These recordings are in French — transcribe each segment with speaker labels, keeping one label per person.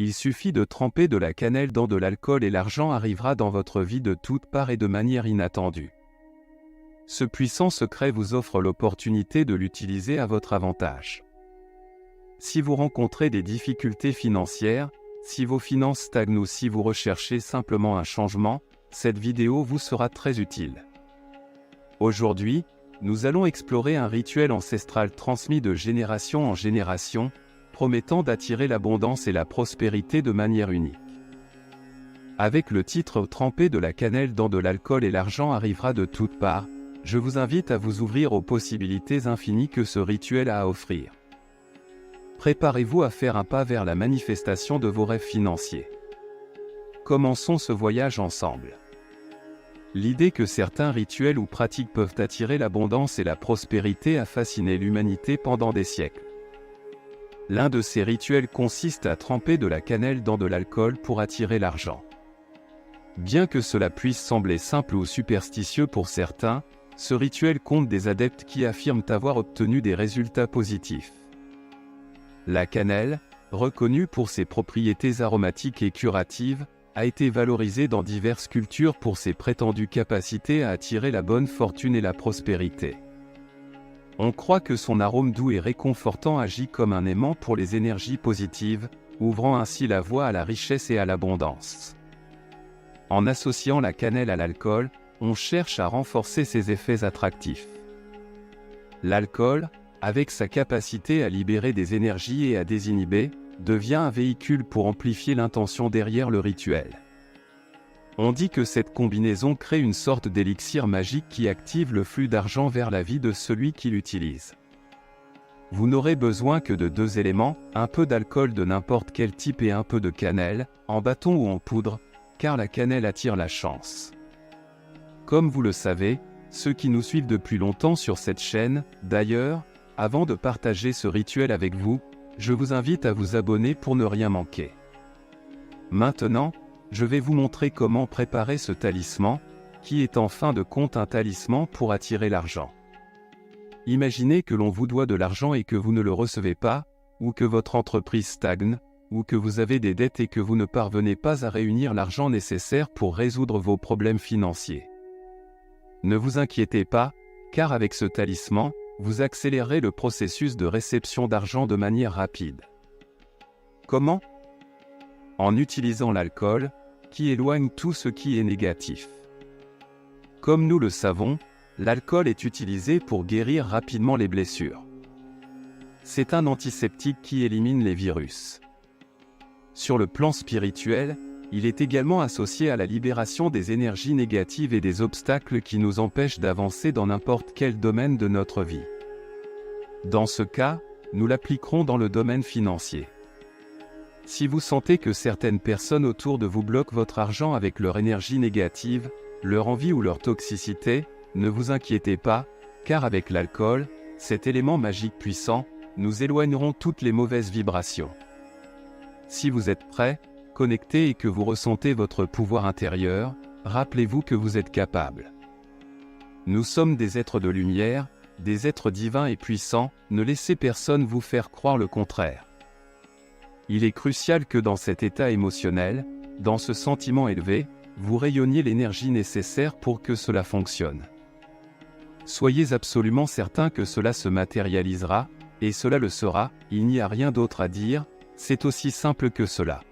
Speaker 1: Il suffit de tremper de la cannelle dans de l'alcool et l'argent arrivera dans votre vie de toutes parts et de manière inattendue. Ce puissant secret vous offre l'opportunité de l'utiliser à votre avantage. Si vous rencontrez des difficultés financières, si vos finances stagnent ou si vous recherchez simplement un changement, cette vidéo vous sera très utile. Aujourd'hui, nous allons explorer un rituel ancestral transmis de génération en génération, promettant d'attirer l'abondance et la prospérité de manière unique. Avec le titre « Tremper de la cannelle dans de l'alcool et l'argent arrivera de toutes parts », je vous invite à vous ouvrir aux possibilités infinies que ce rituel a à offrir. Préparez-vous à faire un pas vers la manifestation de vos rêves financiers. Commençons ce voyage ensemble. L'idée que certains rituels ou pratiques peuvent attirer l'abondance et la prospérité a fasciné l'humanité pendant des siècles. L'un de ces rituels consiste à tremper de la cannelle dans de l'alcool pour attirer l'argent. Bien que cela puisse sembler simple ou superstitieux pour certains, ce rituel compte des adeptes qui affirment avoir obtenu des résultats positifs. La cannelle, reconnue pour ses propriétés aromatiques et curatives, a été valorisée dans diverses cultures pour ses prétendues capacités à attirer la bonne fortune et la prospérité. On croit que son arôme doux et réconfortant agit comme un aimant pour les énergies positives, ouvrant ainsi la voie à la richesse et à l'abondance. En associant la cannelle à l'alcool, on cherche à renforcer ses effets attractifs. L'alcool, avec sa capacité à libérer des énergies et à désinhiber, devient un véhicule pour amplifier l'intention derrière le rituel. On dit que cette combinaison crée une sorte d'élixir magique qui active le flux d'argent vers la vie de celui qui l'utilise. Vous n'aurez besoin que de 2 éléments, un peu d'alcool de n'importe quel type et un peu de cannelle, en bâton ou en poudre, car la cannelle attire la chance. Comme vous le savez, ceux qui nous suivent depuis longtemps sur cette chaîne, d'ailleurs, avant de partager ce rituel avec vous, je vous invite à vous abonner pour ne rien manquer. Maintenant, je vais vous montrer comment préparer ce talisman, qui est en fin de compte un talisman pour attirer l'argent. Imaginez que l'on vous doit de l'argent et que vous ne le recevez pas, ou que votre entreprise stagne, ou que vous avez des dettes et que vous ne parvenez pas à réunir l'argent nécessaire pour résoudre vos problèmes financiers. Ne vous inquiétez pas, car avec ce talisman, vous accélérez le processus de réception d'argent de manière rapide. Comment ? En utilisant l'alcool, qui éloigne tout ce qui est négatif. Comme nous le savons, l'alcool est utilisé pour guérir rapidement les blessures. C'est un antiseptique qui élimine les virus. Sur le plan spirituel, il est également associé à la libération des énergies négatives et des obstacles qui nous empêchent d'avancer dans n'importe quel domaine de notre vie. Dans ce cas, nous l'appliquerons dans le domaine financier. Si vous sentez que certaines personnes autour de vous bloquent votre argent avec leur énergie négative, leur envie ou leur toxicité, ne vous inquiétez pas, car avec l'alcool, cet élément magique puissant, nous éloignerons toutes les mauvaises vibrations. Si vous êtes prêt, connecté et que vous ressentez votre pouvoir intérieur, rappelez-vous que vous êtes capable. Nous sommes des êtres de lumière, des êtres divins et puissants, ne laissez personne vous faire croire le contraire. Il est crucial que dans cet état émotionnel, dans ce sentiment élevé, vous rayonniez l'énergie nécessaire pour que cela fonctionne. Soyez absolument certain que cela se matérialisera, et cela le sera, il n'y a rien d'autre à dire, c'est aussi simple que cela.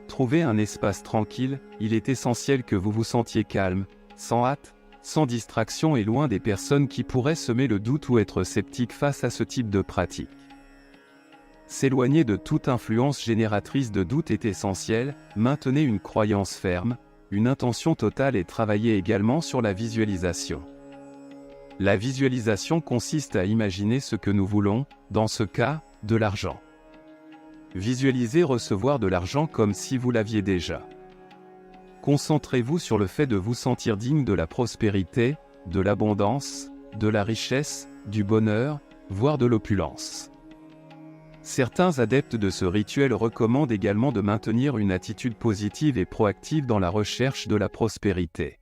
Speaker 1: Trouvez un espace tranquille, il est essentiel que vous vous sentiez calme, sans hâte, sans distraction et loin des personnes qui pourraient semer le doute ou être sceptiques face à ce type de pratique. S'éloigner de toute influence génératrice de doute est essentiel, maintenez une croyance ferme, une intention totale et travaillez également sur la visualisation. La visualisation consiste à imaginer ce que nous voulons, dans ce cas, de l'argent. Visualisez recevoir de l'argent comme si vous l'aviez déjà. Concentrez-vous sur le fait de vous sentir digne de la prospérité, de l'abondance, de la richesse, du bonheur, voire de l'opulence. Certains adeptes de ce rituel recommandent également de maintenir une attitude positive et proactive dans la recherche de la prospérité.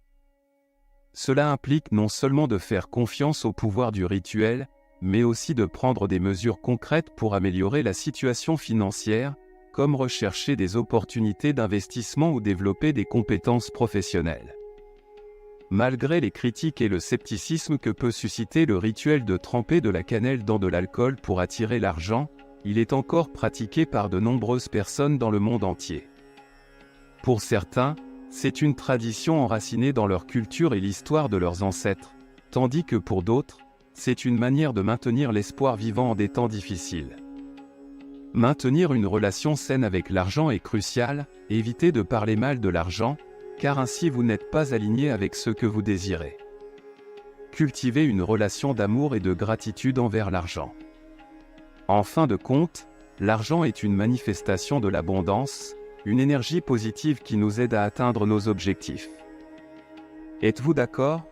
Speaker 1: Cela implique non seulement de faire confiance au pouvoir du rituel, mais aussi de prendre des mesures concrètes pour améliorer la situation financière, comme rechercher des opportunités d'investissement ou développer des compétences professionnelles. Malgré les critiques et le scepticisme que peut susciter le rituel de tremper de la cannelle dans de l'alcool pour attirer l'argent, il est encore pratiqué par de nombreuses personnes dans le monde entier. Pour certains, c'est une tradition enracinée dans leur culture et l'histoire de leurs ancêtres, tandis que pour d'autres, c'est une manière de maintenir l'espoir vivant en des temps difficiles. Maintenir une relation saine avec l'argent est crucial, évitez de parler mal de l'argent, car ainsi vous n'êtes pas aligné avec ce que vous désirez. Cultivez une relation d'amour et de gratitude envers l'argent. En fin de compte, l'argent est une manifestation de l'abondance, une énergie positive qui nous aide à atteindre nos objectifs. Êtes-vous d'accord?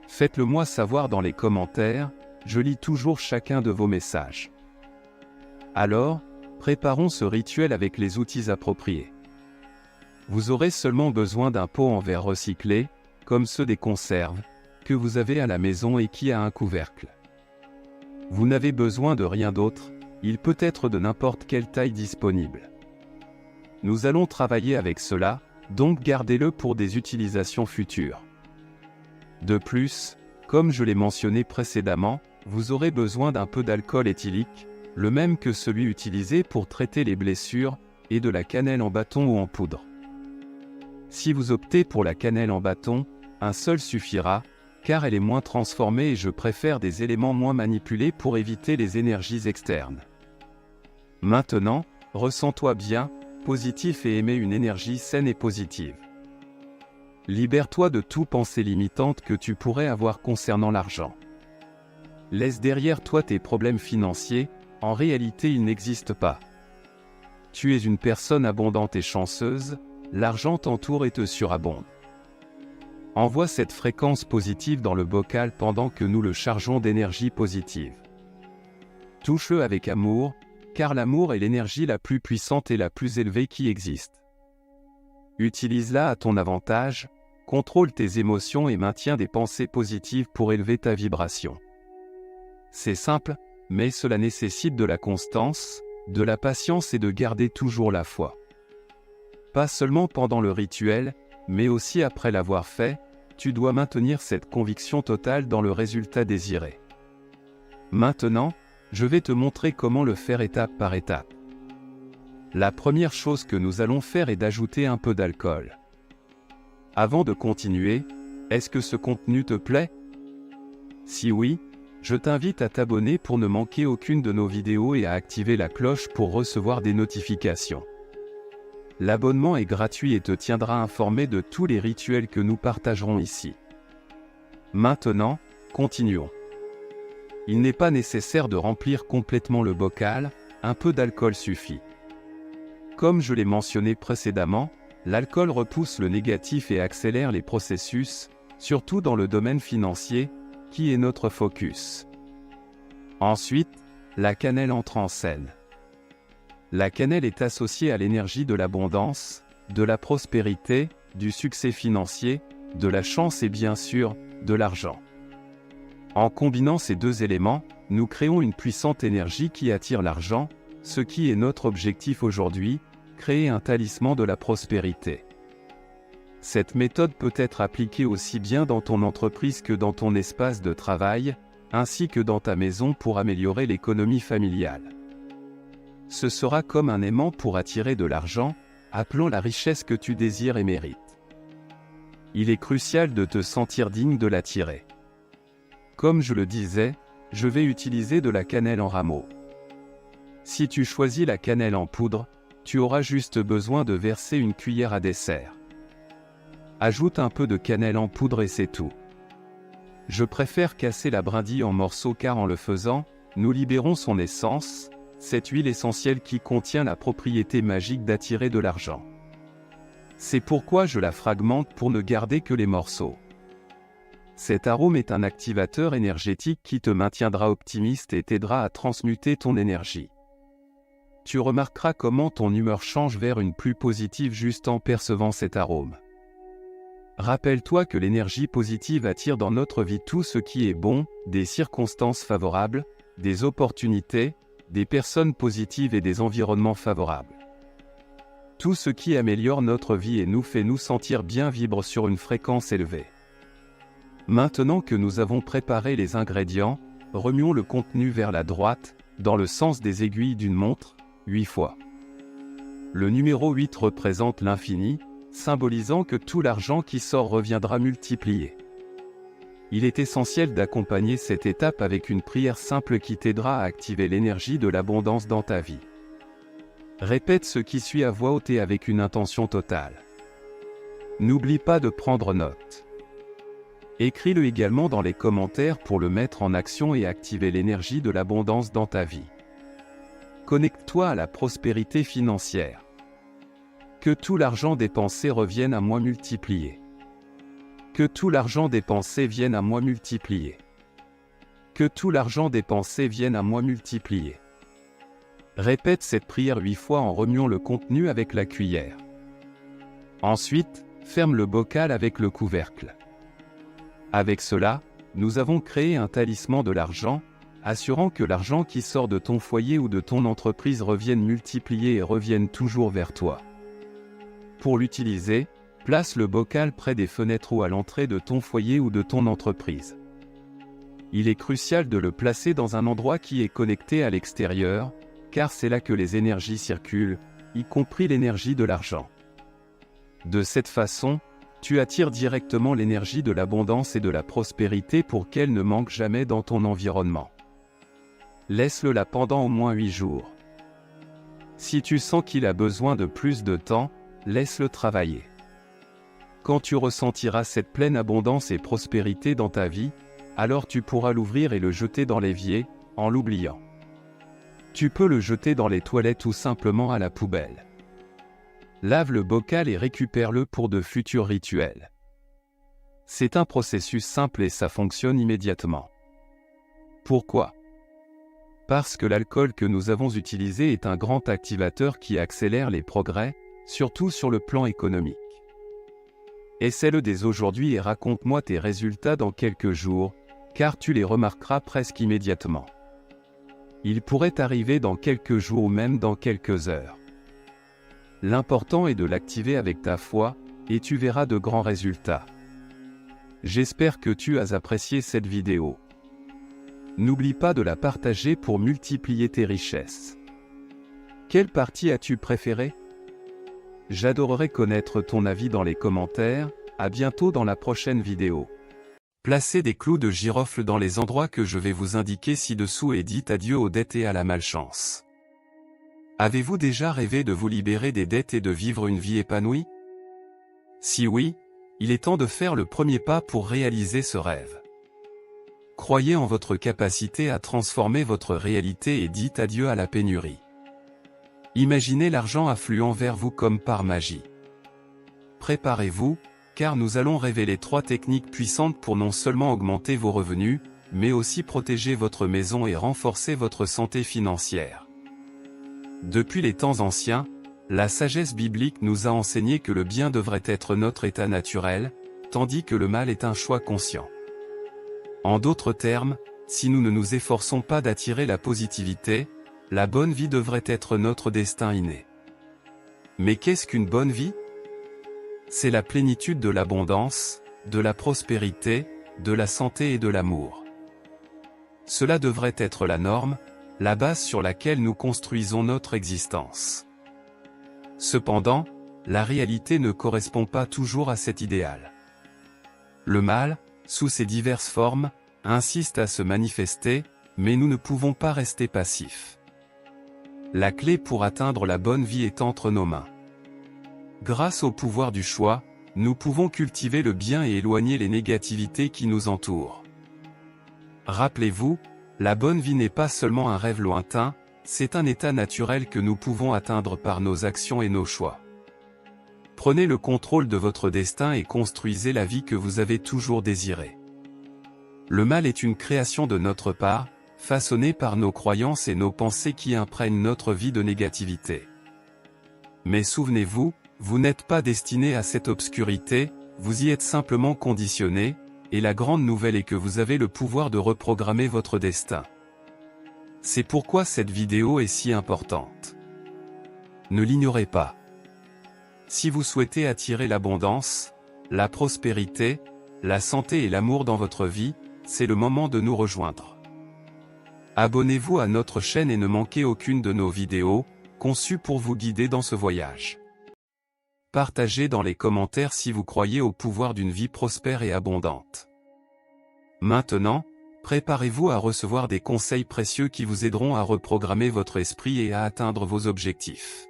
Speaker 1: Faites-le moi savoir dans les commentaires, je lis toujours chacun de vos messages. Alors, préparons ce rituel avec les outils appropriés. Vous aurez seulement besoin d'un pot en verre recyclé, comme ceux des conserves, que vous avez à la maison et qui a un couvercle. Vous n'avez besoin de rien d'autre, il peut être de n'importe quelle taille disponible. Nous allons travailler avec cela, donc gardez-le pour des utilisations futures. De plus, comme je l'ai mentionné précédemment, vous aurez besoin d'un peu d'alcool éthylique, le même que celui utilisé pour traiter les blessures, et de la cannelle en bâton ou en poudre. Si vous optez pour la cannelle en bâton, un seul suffira, car elle est moins transformée et je préfère des éléments moins manipulés pour éviter les énergies externes. Maintenant, ressens-toi bien, positif et aimez une énergie saine et positive. Libère-toi de toute pensée limitante que tu pourrais avoir concernant l'argent. Laisse derrière toi tes problèmes financiers, en réalité ils n'existent pas. Tu es une personne abondante et chanceuse, l'argent t'entoure et te surabonde. Envoie cette fréquence positive dans le bocal pendant que nous le chargeons d'énergie positive. Touche-le avec amour, car l'amour est l'énergie la plus puissante et la plus élevée qui existe. Utilise-la à ton avantage, contrôle tes émotions et maintiens des pensées positives pour élever ta vibration. C'est simple, mais cela nécessite de la constance, de la patience et de garder toujours la foi. Pas seulement pendant le rituel, mais aussi après l'avoir fait, tu dois maintenir cette conviction totale dans le résultat désiré. Maintenant, je vais te montrer comment le faire étape par étape. La première chose que nous allons faire est d'ajouter un peu d'alcool. Avant de continuer, est-ce que ce contenu te plaît? Si oui, je t'invite à t'abonner pour ne manquer aucune de nos vidéos et à activer la cloche pour recevoir des notifications. L'abonnement est gratuit et te tiendra informé de tous les rituels que nous partagerons ici. Maintenant, continuons. Il n'est pas nécessaire de remplir complètement le bocal, un peu d'alcool suffit. Comme je l'ai mentionné précédemment, l'alcool repousse le négatif et accélère les processus, surtout dans le domaine financier, qui est notre focus. Ensuite, la cannelle entre en scène. La cannelle est associée à l'énergie de l'abondance, de la prospérité, du succès financier, de la chance et bien sûr, de l'argent. En combinant ces deux éléments, nous créons une puissante énergie qui attire l'argent, ce qui est notre objectif aujourd'hui, créer un talisman de la prospérité. Cette méthode peut être appliquée aussi bien dans ton entreprise que dans ton espace de travail, ainsi que dans ta maison pour améliorer l'économie familiale. Ce sera comme un aimant pour attirer de l'argent, appelant la richesse que tu désires et mérites. Il est crucial de te sentir digne de l'attirer. Comme je le disais, je vais utiliser de la cannelle en rameaux. Si tu choisis la cannelle en poudre, tu auras juste besoin de verser une cuillère à dessert. Ajoute un peu de cannelle en poudre et c'est tout. Je préfère casser la brindille en morceaux car en le faisant, nous libérons son essence, cette huile essentielle qui contient la propriété magique d'attirer de l'argent. C'est pourquoi je la fragmente pour ne garder que les morceaux. Cet arôme est un activateur énergétique qui te maintiendra optimiste et t'aidera à transmuter ton énergie. Tu remarqueras comment ton humeur change vers une plus positive juste en percevant cet arôme. Rappelle-toi que l'énergie positive attire dans notre vie tout ce qui est bon, des circonstances favorables, des opportunités, des personnes positives et des environnements favorables. Tout ce qui améliore notre vie et nous fait nous sentir bien vibre sur une fréquence élevée. Maintenant que nous avons préparé les ingrédients, remuons le contenu vers la droite, dans le sens des aiguilles d'une montre, 8 fois. Le numéro 8 représente l'infini, symbolisant que tout l'argent qui sort reviendra multiplié. Il est essentiel d'accompagner cette étape avec une prière simple qui t'aidera à activer l'énergie de l'abondance dans ta vie. Répète ce qui suit à voix haute et avec une intention totale. N'oublie pas de prendre note. Écris-le également dans les commentaires pour le mettre en action et activer l'énergie de l'abondance dans ta vie. Connecte-toi à la prospérité financière. Que tout l'argent dépensé revienne à moi multiplié. Que tout l'argent dépensé vienne à moi multiplié. Que tout l'argent dépensé vienne à moi multiplié. Répète cette prière 8 fois en remuant le contenu avec la cuillère. Ensuite, ferme le bocal avec le couvercle. Avec cela, nous avons créé un talisman de l'argent, assurant que l'argent qui sort de ton foyer ou de ton entreprise revienne multiplié et revienne toujours vers toi. Pour l'utiliser, place le bocal près des fenêtres ou à l'entrée de ton foyer ou de ton entreprise. Il est crucial de le placer dans un endroit qui est connecté à l'extérieur, car c'est là que les énergies circulent, y compris l'énergie de l'argent. De cette façon, tu attires directement l'énergie de l'abondance et de la prospérité pour qu'elle ne manque jamais dans ton environnement. Laisse-le là pendant au moins 8 jours. Si tu sens qu'il a besoin de plus de temps, laisse-le travailler. Quand tu ressentiras cette pleine abondance et prospérité dans ta vie, alors tu pourras l'ouvrir et le jeter dans l'évier, en l'oubliant. Tu peux le jeter dans les toilettes ou simplement à la poubelle. Lave le bocal et récupère-le pour de futurs rituels. C'est un processus simple et ça fonctionne immédiatement. Pourquoi ? Parce que l'alcool que nous avons utilisé est un grand activateur qui accélère les progrès, surtout sur le plan économique. Essaie-le dès aujourd'hui et raconte-moi tes résultats dans quelques jours, car tu les remarqueras presque immédiatement. Il pourrait arriver dans quelques jours ou même dans quelques heures. L'important est de l'activer avec ta foi, et tu verras de grands résultats. J'espère que tu as apprécié cette vidéo. N'oublie pas de la partager pour multiplier tes richesses. Quelle partie as-tu préférée ? J'adorerais connaître ton avis dans les commentaires. À bientôt dans la prochaine vidéo. Placez des clous de girofle dans les endroits que je vais vous indiquer ci-dessous et dites adieu aux dettes et à la malchance. Avez-vous déjà rêvé de vous libérer des dettes et de vivre une vie épanouie ? Si oui, il est temps de faire le premier pas pour réaliser ce rêve. Croyez en votre capacité à transformer votre réalité et dites adieu à la pénurie. Imaginez l'argent affluent vers vous comme par magie. Préparez-vous, car nous allons révéler 3 techniques puissantes pour non seulement augmenter vos revenus, mais aussi protéger votre maison et renforcer votre santé financière. Depuis les temps anciens, la sagesse biblique nous a enseigné que le bien devrait être notre état naturel, tandis que le mal est un choix conscient. En d'autres termes, si nous ne nous efforçons pas d'attirer la positivité, la bonne vie devrait être notre destin inné. Mais qu'est-ce qu'une bonne vie ? C'est la plénitude de l'abondance, de la prospérité, de la santé et de l'amour. Cela devrait être la norme, la base sur laquelle nous construisons notre existence. Cependant, la réalité ne correspond pas toujours à cet idéal. Le mal, sous ses diverses formes, insiste à se manifester, mais nous ne pouvons pas rester passifs. La clé pour atteindre la bonne vie est entre nos mains. Grâce au pouvoir du choix, nous pouvons cultiver le bien et éloigner les négativités qui nous entourent. Rappelez-vous, la bonne vie n'est pas seulement un rêve lointain, c'est un état naturel que nous pouvons atteindre par nos actions et nos choix. Prenez le contrôle de votre destin et construisez la vie que vous avez toujours désirée. Le mal est une création de notre part, façonnée par nos croyances et nos pensées qui imprègnent notre vie de négativité. Mais souvenez-vous, vous n'êtes pas destiné à cette obscurité, vous y êtes simplement conditionné, et la grande nouvelle est que vous avez le pouvoir de reprogrammer votre destin. C'est pourquoi cette vidéo est si importante. Ne l'ignorez pas. Si vous souhaitez attirer l'abondance, la prospérité, la santé et l'amour dans votre vie, c'est le moment de nous rejoindre. Abonnez-vous à notre chaîne et ne manquez aucune de nos vidéos, conçues pour vous guider dans ce voyage. Partagez dans les commentaires si vous croyez au pouvoir d'une vie prospère et abondante. Maintenant, préparez-vous à recevoir des conseils précieux qui vous aideront à reprogrammer votre esprit et à atteindre vos objectifs.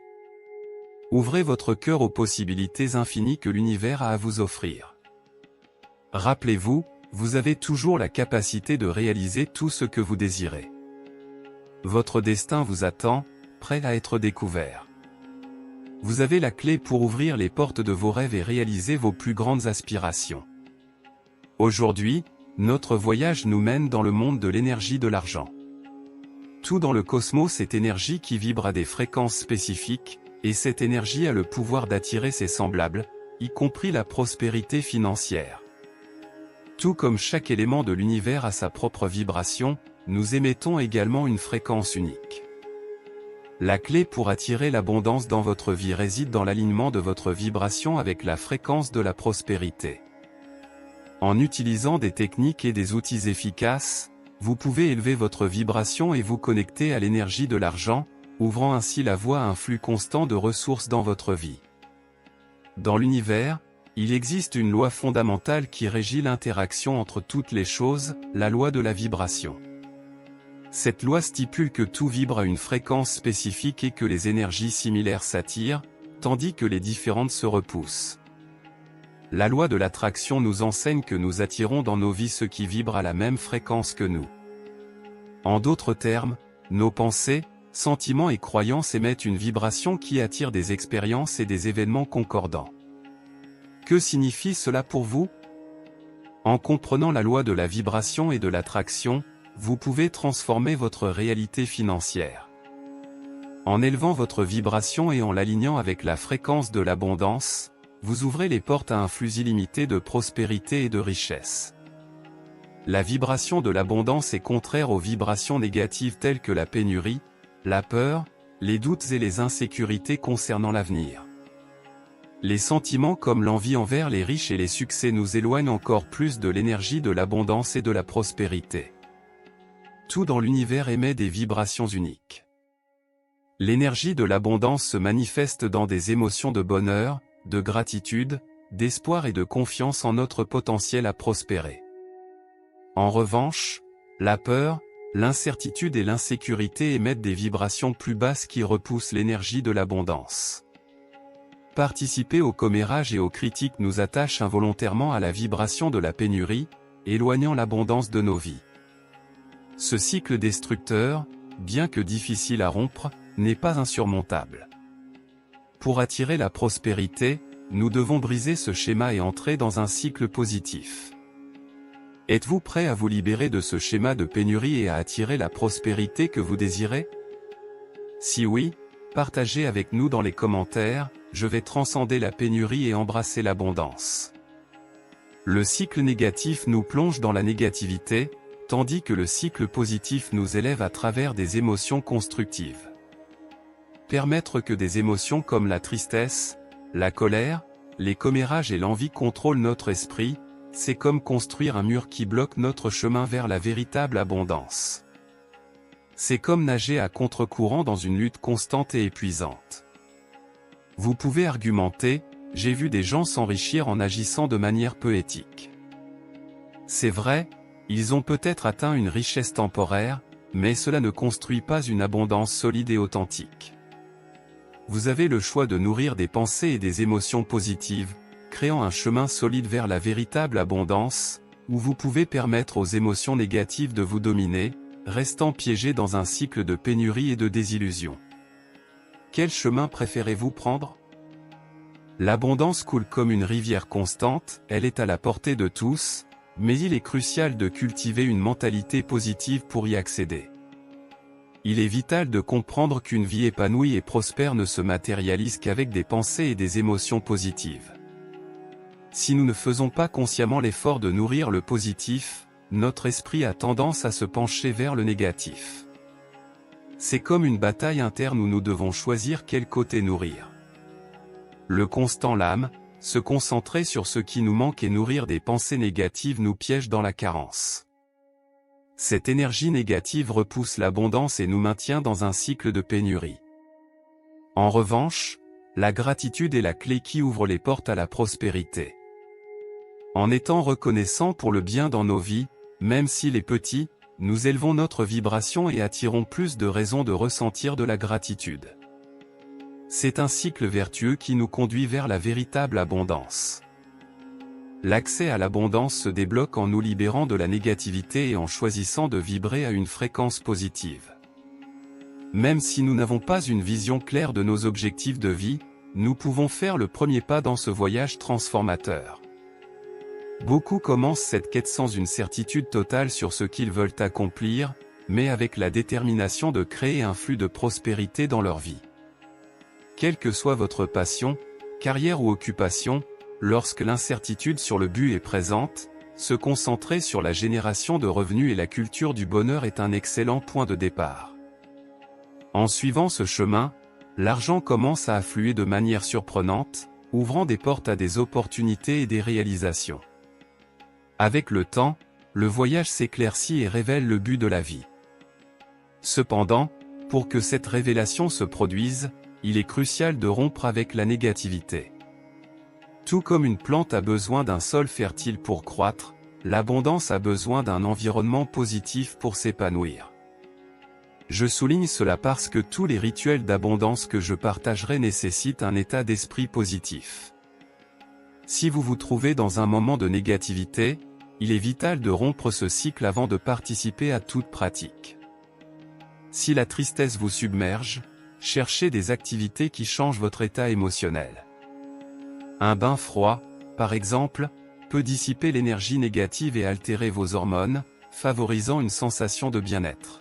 Speaker 1: Ouvrez votre cœur aux possibilités infinies que l'univers a à vous offrir. Rappelez-vous, vous avez toujours la capacité de réaliser tout ce que vous désirez. Votre destin vous attend, prêt à être découvert. Vous avez la clé pour ouvrir les portes de vos rêves et réaliser vos plus grandes aspirations. Aujourd'hui, notre voyage nous mène dans le monde de l'énergie de l'argent. Tout dans le cosmos est énergie qui vibre à des fréquences spécifiques, et cette énergie a le pouvoir d'attirer ses semblables, y compris la prospérité financière. Tout comme chaque élément de l'univers a sa propre vibration, nous émettons également une fréquence unique. La clé pour attirer l'abondance dans votre vie réside dans l'alignement de votre vibration avec la fréquence de la prospérité. En utilisant des techniques et des outils efficaces, vous pouvez élever votre vibration et vous connecter à l'énergie de l'argent, ouvrant ainsi la voie à un flux constant de ressources dans votre vie. Dans l'univers, il existe une loi fondamentale qui régit l'interaction entre toutes les choses, la loi de la vibration. Cette loi stipule que tout vibre à une fréquence spécifique et que les énergies similaires s'attirent, tandis que les différentes se repoussent. La loi de l'attraction nous enseigne que nous attirons dans nos vies ce qui vibre à la même fréquence que nous. En d'autres termes, nos pensées, sentiments et croyances émettent une vibration qui attire des expériences et des événements concordants. Que signifie cela pour vous? En comprenant la loi de la vibration et de l'attraction, vous pouvez transformer votre réalité financière. En élevant votre vibration et en l'alignant avec la fréquence de l'abondance, vous ouvrez les portes à un flux illimité de prospérité et de richesse. La vibration de l'abondance est contraire aux vibrations négatives telles que la pénurie, la peur, les doutes et les insécurités concernant l'avenir. Les sentiments comme l'envie envers les riches et les succès nous éloignent encore plus de l'énergie de l'abondance et de la prospérité. Tout dans l'univers émet des vibrations uniques. L'énergie de l'abondance se manifeste dans des émotions de bonheur, de gratitude, d'espoir et de confiance en notre potentiel à prospérer. En revanche, la peur, l'incertitude et l'insécurité émettent des vibrations plus basses qui repoussent l'énergie de l'abondance. Participer au commérage et aux critiques nous attache involontairement à la vibration de la pénurie, éloignant l'abondance de nos vies. Ce cycle destructeur, bien que difficile à rompre, n'est pas insurmontable. Pour attirer la prospérité, nous devons briser ce schéma et entrer dans un cycle positif. Êtes-vous prêt à vous libérer de ce schéma de pénurie et à attirer la prospérité que vous désirez? Si oui, partagez avec nous dans les commentaires, je vais transcender la pénurie et embrasser l'abondance. Le cycle négatif nous plonge dans la négativité, tandis que le cycle positif nous élève à travers des émotions constructives. Permettre que des émotions comme la tristesse, la colère, les commérages et l'envie contrôlent notre esprit, c'est comme construire un mur qui bloque notre chemin vers la véritable abondance. C'est comme nager à contre-courant dans une lutte constante et épuisante. Vous pouvez argumenter, j'ai vu des gens s'enrichir en agissant de manière peu éthique. C'est vrai, ils ont peut-être atteint une richesse temporaire, mais cela ne construit pas une abondance solide et authentique. Vous avez le choix de nourrir des pensées et des émotions positives, créant un chemin solide vers la véritable abondance, ou vous pouvez permettre aux émotions négatives de vous dominer, restant piégé dans un cycle de pénurie et de désillusion. Quel chemin préférez-vous prendre? L'abondance coule comme une rivière constante, elle est à la portée de tous, mais il est crucial de cultiver une mentalité positive pour y accéder. Il est vital de comprendre qu'une vie épanouie et prospère ne se matérialise qu'avec des pensées et des émotions positives. Si nous ne faisons pas consciemment l'effort de nourrir le positif, notre esprit a tendance à se pencher vers le négatif. C'est comme une bataille interne où nous devons choisir quel côté nourrir. Le constant lame, se concentrer sur ce qui nous manque et nourrir des pensées négatives nous piège dans la carence. Cette énergie négative repousse l'abondance et nous maintient dans un cycle de pénurie. En revanche, la gratitude est la clé qui ouvre les portes à la prospérité. En étant reconnaissants pour le bien dans nos vies, même s'il est petit, nous élevons notre vibration et attirons plus de raisons de ressentir de la gratitude. C'est un cycle vertueux qui nous conduit vers la véritable abondance. L'accès à l'abondance se débloque en nous libérant de la négativité et en choisissant de vibrer à une fréquence positive. Même si nous n'avons pas une vision claire de nos objectifs de vie, nous pouvons faire le premier pas dans ce voyage transformateur. Beaucoup commencent cette quête sans une certitude totale sur ce qu'ils veulent accomplir, mais avec la détermination de créer un flux de prospérité dans leur vie. Quelle que soit votre passion, carrière ou occupation, lorsque l'incertitude sur le but est présente, se concentrer sur la génération de revenus et la culture du bonheur est un excellent point de départ. En suivant ce chemin, l'argent commence à affluer de manière surprenante, ouvrant des portes à des opportunités et des réalisations. Avec le temps, le voyage s'éclaircit et révèle le but de la vie. Cependant, pour que cette révélation se produise, il est crucial de rompre avec la négativité. Tout comme une plante a besoin d'un sol fertile pour croître, l'abondance a besoin d'un environnement positif pour s'épanouir. Je souligne cela parce que tous les rituels d'abondance que je partagerai nécessitent un état d'esprit positif. Si vous vous trouvez dans un moment de négativité, il est vital de rompre ce cycle avant de participer à toute pratique. Si la tristesse vous submerge, cherchez des activités qui changent votre état émotionnel. Un bain froid, par exemple, peut dissiper l'énergie négative et altérer vos hormones, favorisant une sensation de bien-être.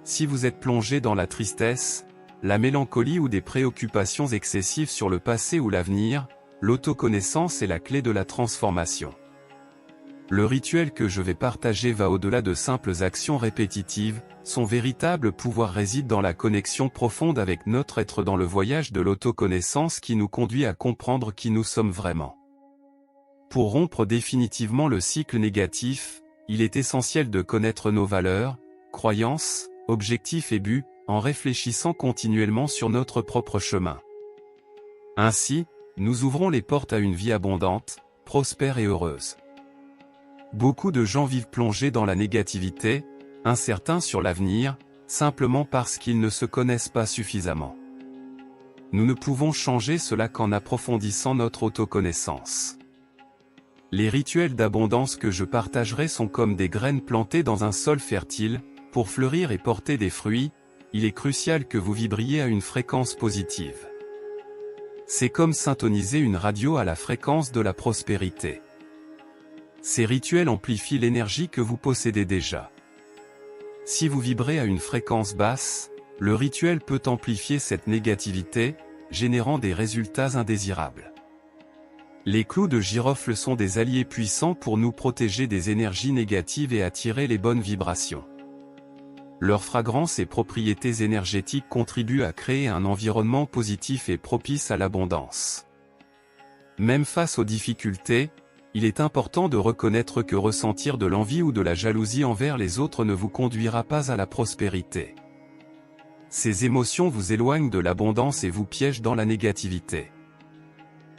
Speaker 1: Si vous êtes plongé dans la tristesse, la mélancolie ou des préoccupations excessives sur le passé ou l'avenir, l'autoconnaissance est la clé de la transformation. Le rituel que je vais partager va au-delà de simples actions répétitives, son véritable pouvoir réside dans la connexion profonde avec notre être dans le voyage de l'autoconnaissance qui nous conduit à comprendre qui nous sommes vraiment. Pour rompre définitivement le cycle négatif, il est essentiel de connaître nos valeurs, croyances, objectifs et buts, en réfléchissant continuellement sur notre propre chemin. Ainsi, nous ouvrons les portes à une vie abondante, prospère et heureuse. Beaucoup de gens vivent plongés dans la négativité, incertains sur l'avenir, simplement parce qu'ils ne se connaissent pas suffisamment. Nous ne pouvons changer cela qu'en approfondissant notre autoconnaissance. Les rituels d'abondance que je partagerai sont comme des graines plantées dans un sol fertile. Pour fleurir et porter des fruits, il est crucial que vous vibriez à une fréquence positive. C'est comme syntoniser une radio à la fréquence de la prospérité. Ces rituels amplifient l'énergie que vous possédez déjà. Si vous vibrez à une fréquence basse, le rituel peut amplifier cette négativité, générant des résultats indésirables. Les clous de girofle sont des alliés puissants pour nous protéger des énergies négatives et attirer les bonnes vibrations. Leur fragrance et propriétés énergétiques contribuent à créer un environnement positif et propice à l'abondance. Même face aux difficultés, il est important de reconnaître que ressentir de l'envie ou de la jalousie envers les autres ne vous conduira pas à la prospérité. Ces émotions vous éloignent de l'abondance et vous piègent dans la négativité.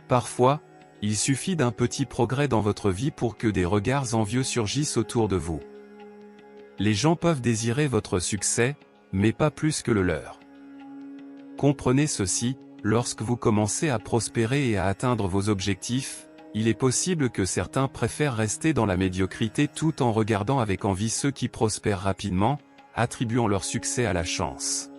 Speaker 1: Parfois, il suffit d'un petit progrès dans votre vie pour que des regards envieux surgissent autour de vous. Les gens peuvent désirer votre succès, mais pas plus que le leur. Comprenez ceci, lorsque vous commencez à prospérer et à atteindre vos objectifs, il est possible que certains préfèrent rester dans la médiocrité tout en regardant avec envie ceux qui prospèrent rapidement, attribuant leur succès à la chance.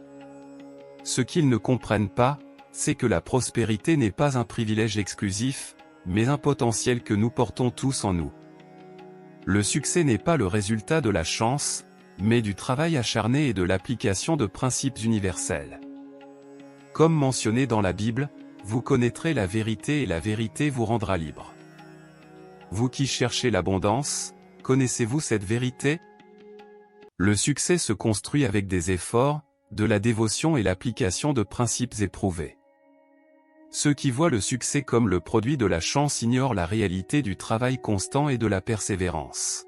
Speaker 1: Ce qu'ils ne comprennent pas, c'est que la prospérité n'est pas un privilège exclusif, mais un potentiel que nous portons tous en nous. Le succès n'est pas le résultat de la chance, mais du travail acharné et de l'application de principes universels. Comme mentionné dans la Bible, vous connaîtrez la vérité et la vérité vous rendra libre. Vous qui cherchez l'abondance, connaissez-vous cette vérité ? Le succès se construit avec des efforts, de la dévotion et l'application de principes éprouvés. Ceux qui voient le succès comme le produit de la chance ignorent la réalité du travail constant et de la persévérance.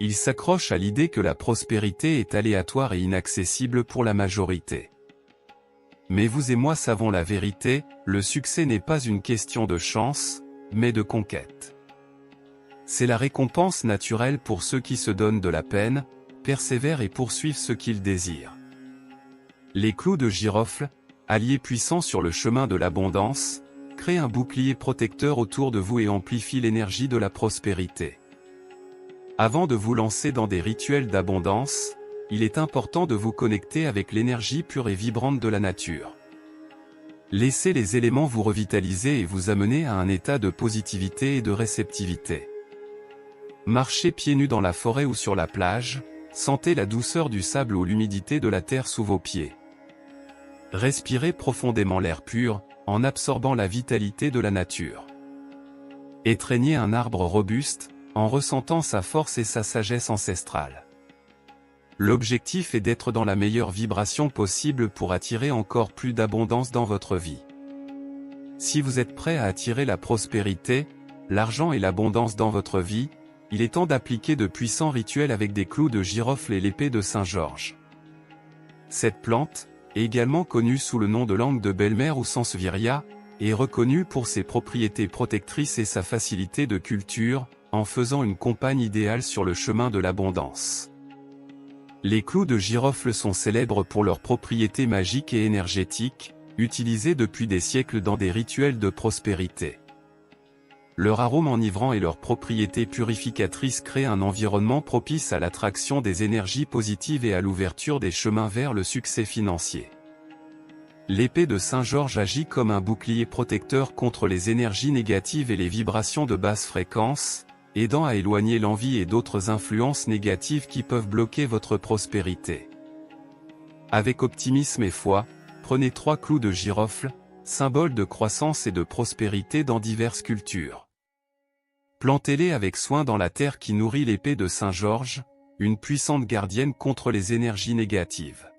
Speaker 1: Ils s'accrochent à l'idée que la prospérité est aléatoire et inaccessible pour la majorité. Mais vous et moi savons la vérité, le succès n'est pas une question de chance, mais de conquête. C'est la récompense naturelle pour ceux qui se donnent de la peine, persévèrent et poursuivent ce qu'ils désirent. Les clous de girofle, alliés puissants sur le chemin de l'abondance, créent un bouclier protecteur autour de vous et amplifient l'énergie de la prospérité. Avant de vous lancer dans des rituels d'abondance, il est important de vous connecter avec l'énergie pure et vibrante de la nature. Laissez les éléments vous revitaliser et vous amener à un état de positivité et de réceptivité. Marchez pieds nus dans la forêt ou sur la plage, sentez la douceur du sable ou l'humidité de la terre sous vos pieds. Respirez profondément l'air pur, en absorbant la vitalité de la nature. Étreignez un arbre robuste, en ressentant sa force et sa sagesse ancestrale. L'objectif est d'être dans la meilleure vibration possible pour attirer encore plus d'abondance dans votre vie. Si vous êtes prêt à attirer la prospérité, l'argent et l'abondance dans votre vie, il est temps d'appliquer de puissants rituels avec des clous de girofle et l'épée de Saint-Georges. Cette plante, également connue sous le nom de langue de belle-mère ou sansevieria, est reconnue pour ses propriétés protectrices et sa facilité de culture, en faisant une compagne idéale sur le chemin de l'abondance. Les clous de girofle sont célèbres pour leurs propriétés magiques et énergétiques, utilisés depuis des siècles dans des rituels de prospérité. Leur arôme enivrant et leurs propriétés purificatrices créent un environnement propice à l'attraction des énergies positives et à l'ouverture des chemins vers le succès financier. L'épée de Saint-Georges agit comme un bouclier protecteur contre les énergies négatives et les vibrations de basse fréquence, aidant à éloigner l'envie et d'autres influences négatives qui peuvent bloquer votre prospérité. Avec optimisme et foi, prenez 3 clous de girofle, symbole de croissance et de prospérité dans diverses cultures. Plantez-les avec soin dans la terre qui nourrit l'épée de Saint-Georges, une puissante gardienne contre les énergies négatives.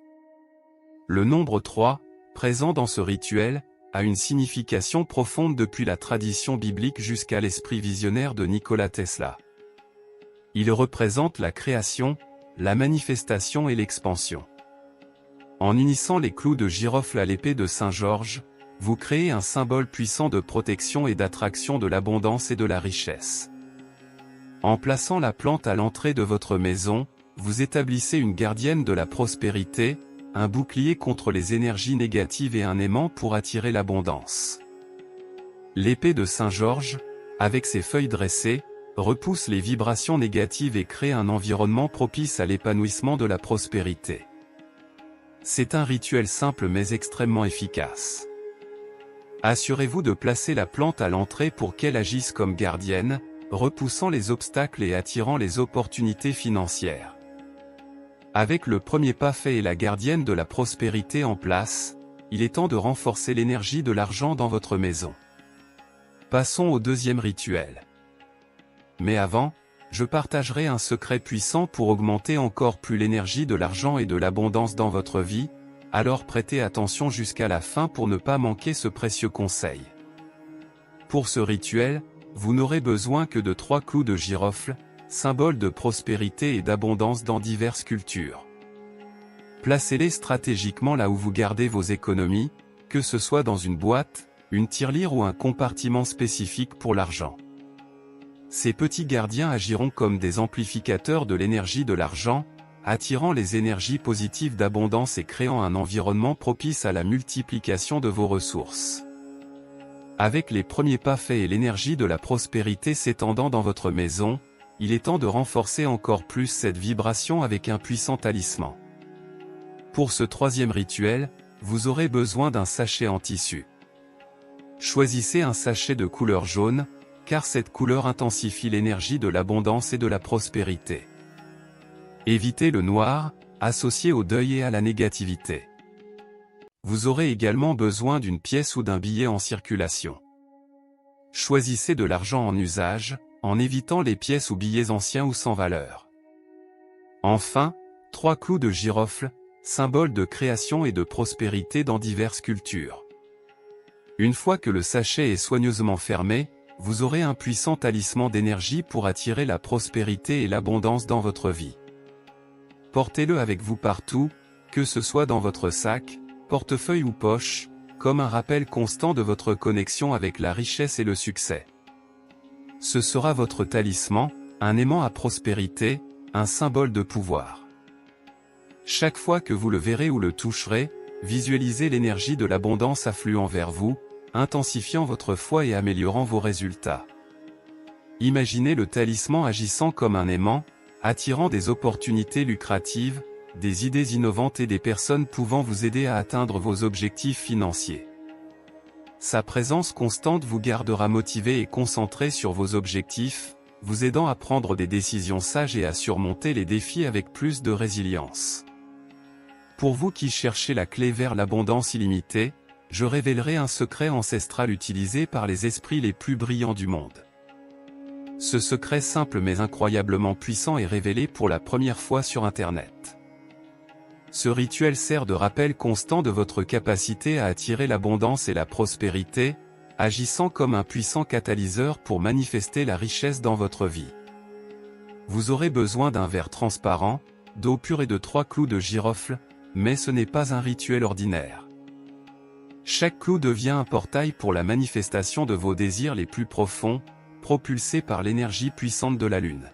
Speaker 1: Le nombre 3, présent dans ce rituel, a une signification profonde depuis la tradition biblique jusqu'à l'esprit visionnaire de Nikola Tesla. Il représente la création, la manifestation et l'expansion. En unissant les clous de girofle à l'épée de Saint-Georges, vous créez un symbole puissant de protection et d'attraction de l'abondance et de la richesse. En plaçant la plante à l'entrée de votre maison, vous établissez une gardienne de la prospérité, un bouclier contre les énergies négatives et un aimant pour attirer l'abondance. L'épée de Saint-Georges, avec ses feuilles dressées, repousse les vibrations négatives et crée un environnement propice à l'épanouissement de la prospérité. C'est un rituel simple mais extrêmement efficace. Assurez-vous de placer la plante à l'entrée pour qu'elle agisse comme gardienne, repoussant les obstacles et attirant les opportunités financières. Avec le premier pas fait et la gardienne de la prospérité en place, il est temps de renforcer l'énergie de l'argent dans votre maison. Passons au deuxième rituel. Mais avant, je partagerai un secret puissant pour augmenter encore plus l'énergie de l'argent et de l'abondance dans votre vie, alors prêtez attention jusqu'à la fin pour ne pas manquer ce précieux conseil. Pour ce rituel, vous n'aurez besoin que de 3 clous de girofle, symbole de prospérité et d'abondance dans diverses cultures. Placez-les stratégiquement là où vous gardez vos économies, que ce soit dans une boîte, une tirelire ou un compartiment spécifique pour l'argent. Ces petits gardiens agiront comme des amplificateurs de l'énergie de l'argent, attirant les énergies positives d'abondance et créant un environnement propice à la multiplication de vos ressources. Avec les premiers pas faits et l'énergie de la prospérité s'étendant dans votre maison, il est temps de renforcer encore plus cette vibration avec un puissant talisman. Pour ce troisième rituel, vous aurez besoin d'un sachet en tissu. Choisissez un sachet de couleur jaune, car cette couleur intensifie l'énergie de l'abondance et de la prospérité. Évitez le noir, associé au deuil et à la négativité. Vous aurez également besoin d'une pièce ou d'un billet en circulation. Choisissez de l'argent en usage, en évitant les pièces ou billets anciens ou sans valeur. Enfin, 3 clous de girofle, symbole de création et de prospérité dans diverses cultures. Une fois que le sachet est soigneusement fermé, vous aurez un puissant talisman d'énergie pour attirer la prospérité et l'abondance dans votre vie. Portez-le avec vous partout, que ce soit dans votre sac, portefeuille ou poche, comme un rappel constant de votre connexion avec la richesse et le succès. Ce sera votre talisman, un aimant à prospérité, un symbole de pouvoir. Chaque fois que vous le verrez ou le toucherez, visualisez l'énergie de l'abondance affluant vers vous, intensifiant votre foi et améliorant vos résultats. Imaginez le talisman agissant comme un aimant, attirant des opportunités lucratives, des idées innovantes et des personnes pouvant vous aider à atteindre vos objectifs financiers. Sa présence constante vous gardera motivé et concentré sur vos objectifs, vous aidant à prendre des décisions sages et à surmonter les défis avec plus de résilience. Pour vous qui cherchez la clé vers l'abondance illimitée, je révélerai un secret ancestral utilisé par les esprits les plus brillants du monde. Ce secret simple mais incroyablement puissant est révélé pour la première fois sur Internet. Ce rituel sert de rappel constant de votre capacité à attirer l'abondance et la prospérité, agissant comme un puissant catalyseur pour manifester la richesse dans votre vie. Vous aurez besoin d'un verre transparent, d'eau pure et de 3 clous de girofle, mais ce n'est pas un rituel ordinaire. Chaque clou devient un portail pour la manifestation de vos désirs les plus profonds, propulsés par l'énergie puissante de la Lune.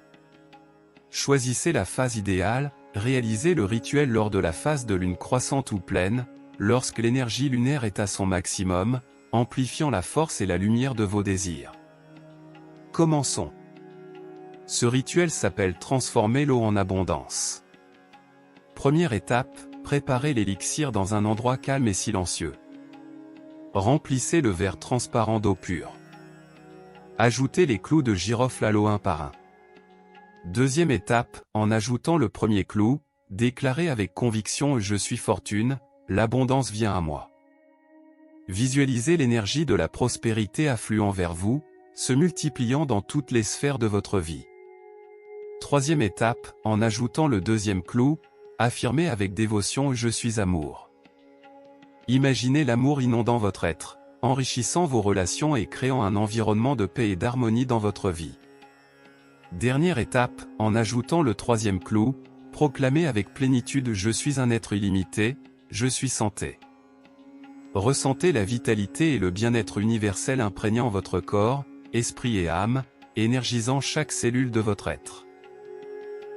Speaker 1: Choisissez la phase idéale, réalisez le rituel lors de la phase de lune croissante ou pleine, lorsque l'énergie lunaire est à son maximum, amplifiant la force et la lumière de vos désirs. Commençons. Ce rituel s'appelle transformer l'eau en abondance. Première étape, préparez l'élixir dans un endroit calme et silencieux. Remplissez le verre transparent d'eau pure. Ajoutez les clous de girofle à l'eau un par un. Deuxième étape, en ajoutant le premier clou, déclarez avec conviction « Je suis fortune, l'abondance vient à moi ». Visualisez l'énergie de la prospérité affluant vers vous, se multipliant dans toutes les sphères de votre vie. Troisième étape, en ajoutant le deuxième clou, affirmez avec dévotion « Je suis amour ». Imaginez l'amour inondant votre être, enrichissant vos relations et créant un environnement de paix et d'harmonie dans votre vie. Dernière étape, en ajoutant le troisième clou, proclamez avec plénitude « Je suis un être illimité, je suis santé ». Ressentez la vitalité et le bien-être universel imprégnant votre corps, esprit et âme, énergisant chaque cellule de votre être.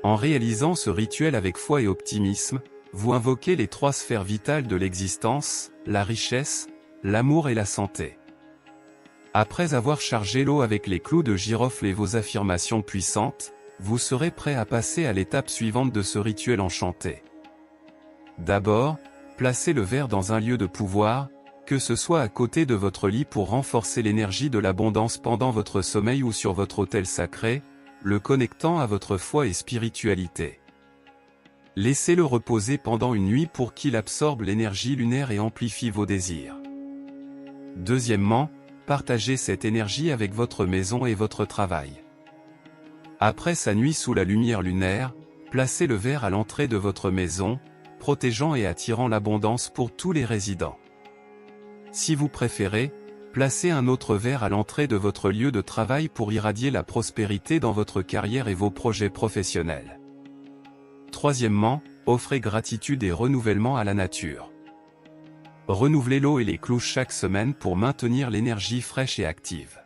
Speaker 1: En réalisant ce rituel avec foi et optimisme, vous invoquez les 3 sphères vitales de l'existence, la richesse, l'amour et la santé. Après avoir chargé l'eau avec les clous de girofle et vos affirmations puissantes, vous serez prêt à passer à l'étape suivante de ce rituel enchanté. D'abord, placez le verre dans un lieu de pouvoir, que ce soit à côté de votre lit pour renforcer l'énergie de l'abondance pendant votre sommeil ou sur votre autel sacré, le connectant à votre foi et spiritualité. Laissez-le reposer pendant une nuit pour qu'il absorbe l'énergie lunaire et amplifie vos désirs. Deuxièmement, partagez cette énergie avec votre maison et votre travail. Après sa nuit sous la lumière lunaire, placez le verre à l'entrée de votre maison, protégeant et attirant l'abondance pour tous les résidents. Si vous préférez, placez un autre verre à l'entrée de votre lieu de travail pour irradier la prospérité dans votre carrière et vos projets professionnels. Troisièmement, offrez gratitude et renouvellement à la nature. Renouvelez l'eau et les clous chaque semaine pour maintenir l'énergie fraîche et active.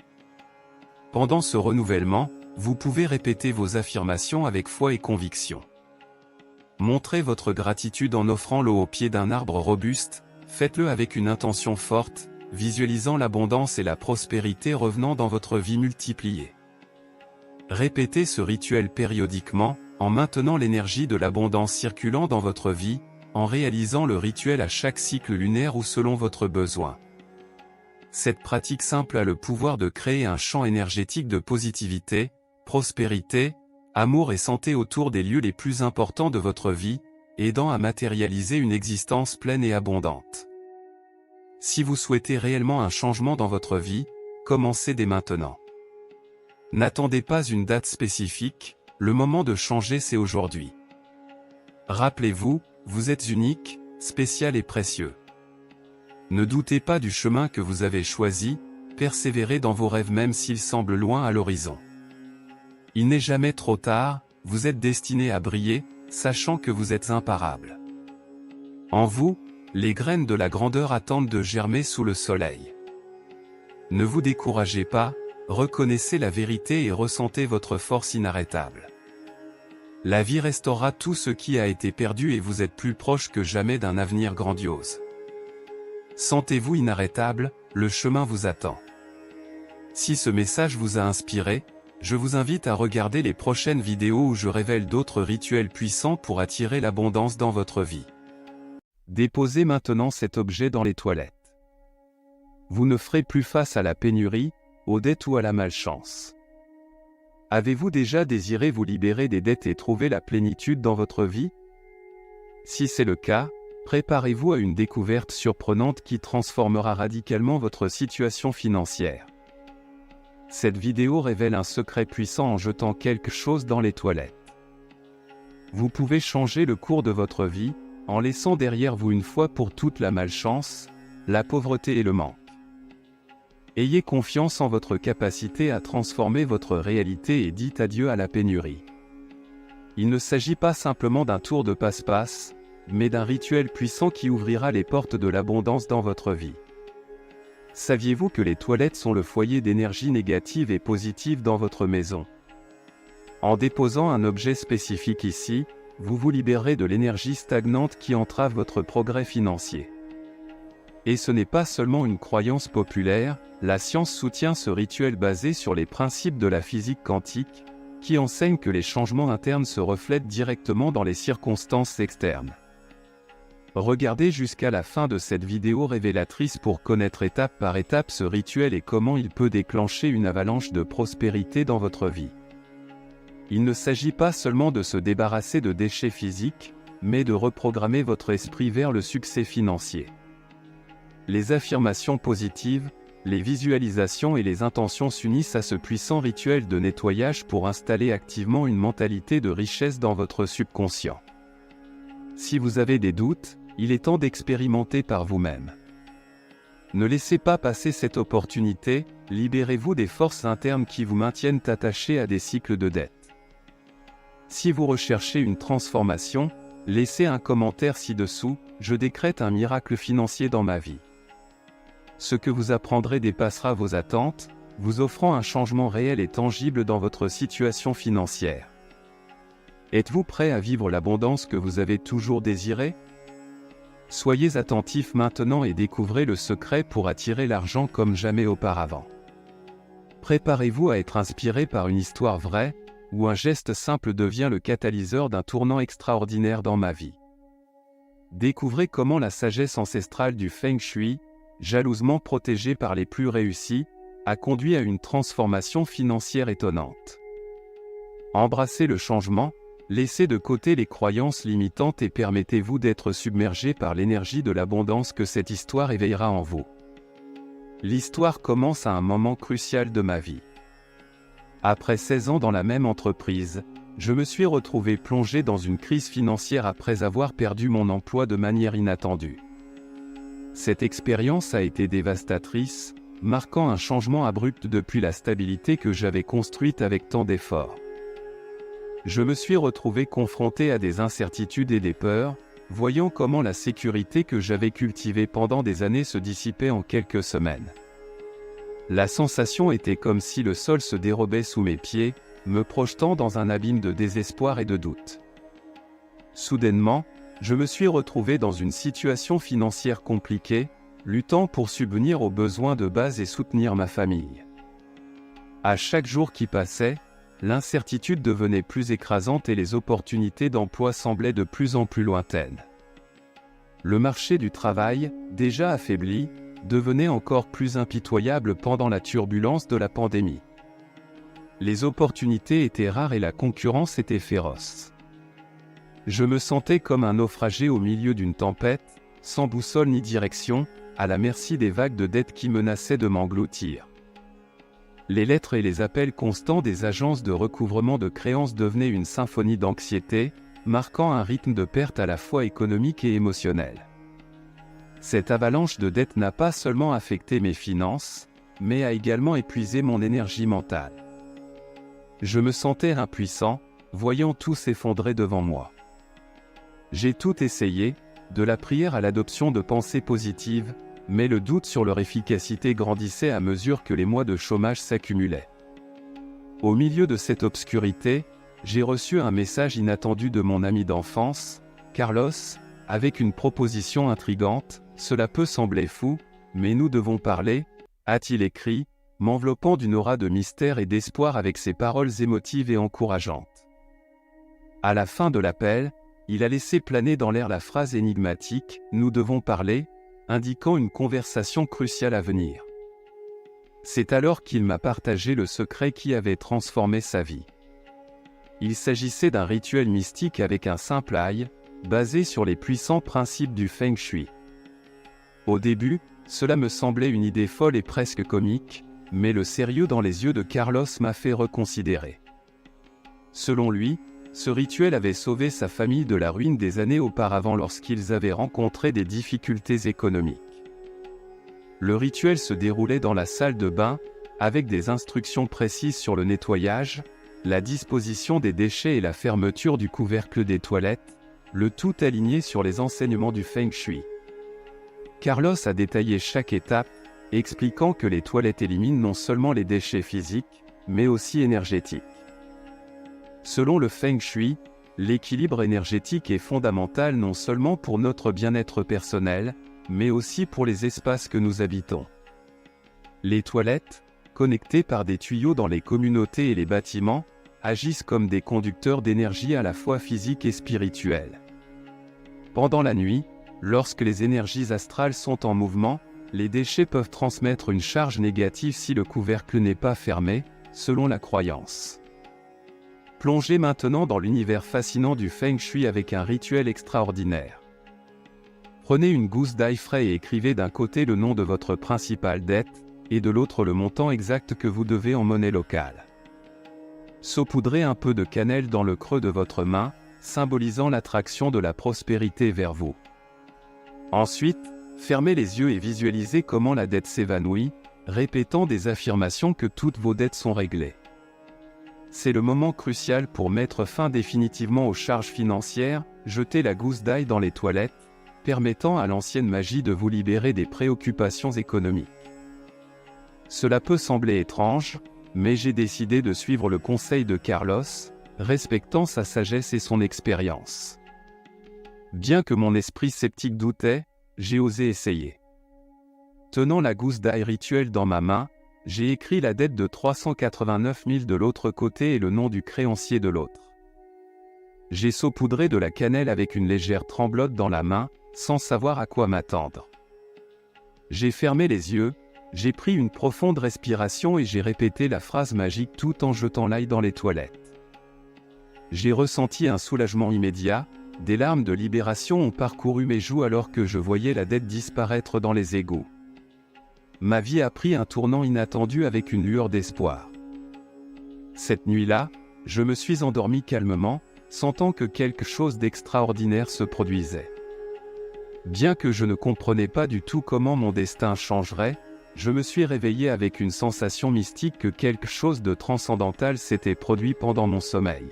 Speaker 1: Pendant ce renouvellement, vous pouvez répéter vos affirmations avec foi et conviction. Montrez votre gratitude en offrant l'eau au pied d'un arbre robuste, faites-le avec une intention forte, visualisant l'abondance et la prospérité revenant dans votre vie multipliée. Répétez ce rituel périodiquement, en maintenant l'énergie de l'abondance circulant dans votre vie, en réalisant le rituel à chaque cycle lunaire ou selon votre besoin. Cette pratique simple a le pouvoir de créer un champ énergétique de positivité, prospérité, amour et santé autour des lieux les plus importants de votre vie, aidant à matérialiser une existence pleine et abondante. Si vous souhaitez réellement un changement dans votre vie, commencez dès maintenant. N'attendez pas une date spécifique, le moment de changer c'est aujourd'hui. Rappelez-vous, vous êtes unique, spécial et précieux. Ne doutez pas du chemin que vous avez choisi, persévérez dans vos rêves même s'ils semblent loin à l'horizon. Il n'est jamais trop tard, vous êtes destiné à briller, sachant que vous êtes imparable. En vous, les graines de la grandeur attendent de germer sous le soleil. Ne vous découragez pas, reconnaissez la vérité et ressentez votre force inarrêtable. La vie restaurera tout ce qui a été perdu et vous êtes plus proche que jamais d'un avenir grandiose. Sentez-vous inarrêtable, le chemin vous attend. Si ce message vous a inspiré, je vous invite à regarder les prochaines vidéos où je révèle d'autres rituels puissants pour attirer l'abondance dans votre vie. Déposez maintenant cet objet dans les toilettes. Vous ne ferez plus face à la pénurie, aux dettes ou à la malchance. Avez-vous déjà désiré vous libérer des dettes et trouver la plénitude dans votre vie? Si c'est le cas, préparez-vous à une découverte surprenante qui transformera radicalement votre situation financière. Cette vidéo révèle un secret puissant en jetant quelque chose dans les toilettes. Vous pouvez changer le cours de votre vie, en laissant derrière vous une fois pour toutes la malchance, la pauvreté et le manque. Ayez confiance en votre capacité à transformer votre réalité et dites adieu à la pénurie. Il ne s'agit pas simplement d'un tour de passe-passe, mais d'un rituel puissant qui ouvrira les portes de l'abondance dans votre vie. Saviez-vous que les toilettes sont le foyer d'énergie négative et positive dans votre maison? En déposant un objet spécifique ici, vous vous libérez de l'énergie stagnante qui entrave votre progrès financier. Et ce n'est pas seulement une croyance populaire, la science soutient ce rituel basé sur les principes de la physique quantique, qui enseigne que les changements internes se reflètent directement dans les circonstances externes. Regardez jusqu'à la fin de cette vidéo révélatrice pour connaître étape par étape ce rituel et comment il peut déclencher une avalanche de prospérité dans votre vie. Il ne s'agit pas seulement de se débarrasser de déchets physiques, mais de reprogrammer votre esprit vers le succès financier. Les affirmations positives, les visualisations et les intentions s'unissent à ce puissant rituel de nettoyage pour installer activement une mentalité de richesse dans votre subconscient. Si vous avez des doutes, il est temps d'expérimenter par vous-même. Ne laissez pas passer cette opportunité, libérez-vous des forces internes qui vous maintiennent attachés à des cycles de dette. Si vous recherchez une transformation, laissez un commentaire ci-dessous, je décrète un miracle financier dans ma vie. Ce que vous apprendrez dépassera vos attentes, vous offrant un changement réel et tangible dans votre situation financière. Êtes-vous prêt à vivre l'abondance que vous avez toujours désirée? Soyez attentifs maintenant et découvrez le secret pour attirer l'argent comme jamais auparavant. Préparez-vous à être inspiré par une histoire vraie, où un geste simple devient le catalyseur d'un tournant extraordinaire dans ma vie. Découvrez comment la sagesse ancestrale du Feng Shui, jalousement protégée par les plus réussis, a conduit à une transformation financière étonnante. Embrassez le changement, laissez de côté les croyances limitantes et permettez-vous d'être submergé par l'énergie de l'abondance que cette histoire éveillera en vous. L'histoire commence à un moment crucial de ma vie. Après 16 ans dans la même entreprise, je me suis retrouvé plongé dans une crise financière après avoir perdu mon emploi de manière inattendue. Cette expérience a été dévastatrice, marquant un changement abrupt depuis la stabilité que j'avais construite avec tant d'efforts. Je me suis retrouvé confronté à des incertitudes et des peurs, voyant comment la sécurité que j'avais cultivée pendant des années se dissipait en quelques semaines. La sensation était comme si le sol se dérobait sous mes pieds, me projetant dans un abîme de désespoir et de doute. Soudainement, je me suis retrouvé dans une situation financière compliquée, luttant pour subvenir aux besoins de base et soutenir ma famille. À chaque jour qui passait, l'incertitude devenait plus écrasante et les opportunités d'emploi semblaient de plus en plus lointaines. Le marché du travail, déjà affaibli, devenait encore plus impitoyable pendant la turbulence de la pandémie. Les opportunités étaient rares et la concurrence était féroce. Je me sentais comme un naufragé au milieu d'une tempête, sans boussole ni direction, à la merci des vagues de dettes qui menaçaient de m'engloutir. Les lettres et les appels constants des agences de recouvrement de créances devenaient une symphonie d'anxiété, marquant un rythme de perte à la fois économique et émotionnel. Cette avalanche de dettes n'a pas seulement affecté mes finances, mais a également épuisé mon énergie mentale. Je me sentais impuissant, voyant tout s'effondrer devant moi. J'ai tout essayé, de la prière à l'adoption de pensées positives, mais le doute sur leur efficacité grandissait à mesure que les mois de chômage s'accumulaient. Au milieu de cette obscurité, j'ai reçu un message inattendu de mon ami d'enfance, Carlos, avec une proposition intrigante. « Cela peut sembler fou, mais nous devons parler », a-t-il écrit, m'enveloppant d'une aura de mystère et d'espoir avec ses paroles émotives et encourageantes. À la fin de l'appel, il a laissé planer dans l'air la phrase énigmatique « Nous devons parler », indiquant une conversation cruciale à venir. C'est alors qu'il m'a partagé le secret qui avait transformé sa vie. Il s'agissait d'un rituel mystique avec un simple ail, basé sur les puissants principes du Feng Shui. Au début, cela me semblait une idée folle et presque comique, mais le sérieux dans les yeux de Carlos m'a fait reconsidérer. Selon lui, ce rituel avait sauvé sa famille de la ruine des années auparavant lorsqu'ils avaient rencontré des difficultés économiques. Le rituel se déroulait dans la salle de bain, avec des instructions précises sur le nettoyage, la disposition des déchets et la fermeture du couvercle des toilettes, le tout aligné sur les enseignements du Feng Shui. Carlos a détaillé chaque étape, expliquant que les toilettes éliminent non seulement les déchets physiques, mais aussi énergétiques. Selon le Feng Shui, l'équilibre énergétique est fondamental non seulement pour notre bien-être personnel, mais aussi pour les espaces que nous habitons. Les toilettes, connectées par des tuyaux dans les communautés et les bâtiments, agissent comme des conducteurs d'énergie à la fois physique et spirituelle. Pendant la nuit, lorsque les énergies astrales sont en mouvement, les déchets peuvent transmettre une charge négative si le couvercle n'est pas fermé, selon la croyance. Plongez maintenant dans l'univers fascinant du Feng Shui avec un rituel extraordinaire. Prenez une gousse d'ail frais et écrivez d'un côté le nom de votre principale dette, et de l'autre le montant exact que vous devez en monnaie locale. Saupoudrez un peu de cannelle dans le creux de votre main, symbolisant l'attraction de la prospérité vers vous. Ensuite, fermez les yeux et visualisez comment la dette s'évanouit, répétant des affirmations que toutes vos dettes sont réglées. C'est le moment crucial pour mettre fin définitivement aux charges financières, jetez la gousse d'ail dans les toilettes, permettant à l'ancienne magie de vous libérer des préoccupations économiques. Cela peut sembler étrange, mais j'ai décidé de suivre le conseil de Carlos, respectant sa sagesse et son expérience. Bien que mon esprit sceptique doutait, j'ai osé essayer. Tenant la gousse d'ail rituelle dans ma main, j'ai écrit la dette de 389 000 de l'autre côté et le nom du créancier de l'autre. J'ai saupoudré de la cannelle avec une légère tremblote dans la main, sans savoir à quoi m'attendre. J'ai fermé les yeux, j'ai pris une profonde respiration et j'ai répété la phrase magique tout en jetant l'ail dans les toilettes. J'ai ressenti un soulagement immédiat, des larmes de libération ont parcouru mes joues alors que je voyais la dette disparaître dans les égouts. Ma vie a pris un tournant inattendu avec une lueur d'espoir. Cette nuit-là, je me suis endormi calmement, sentant que quelque chose d'extraordinaire se produisait. Bien que je ne comprenais pas du tout comment mon destin changerait, je me suis réveillé avec une sensation mystique que quelque chose de transcendantal s'était produit pendant mon sommeil.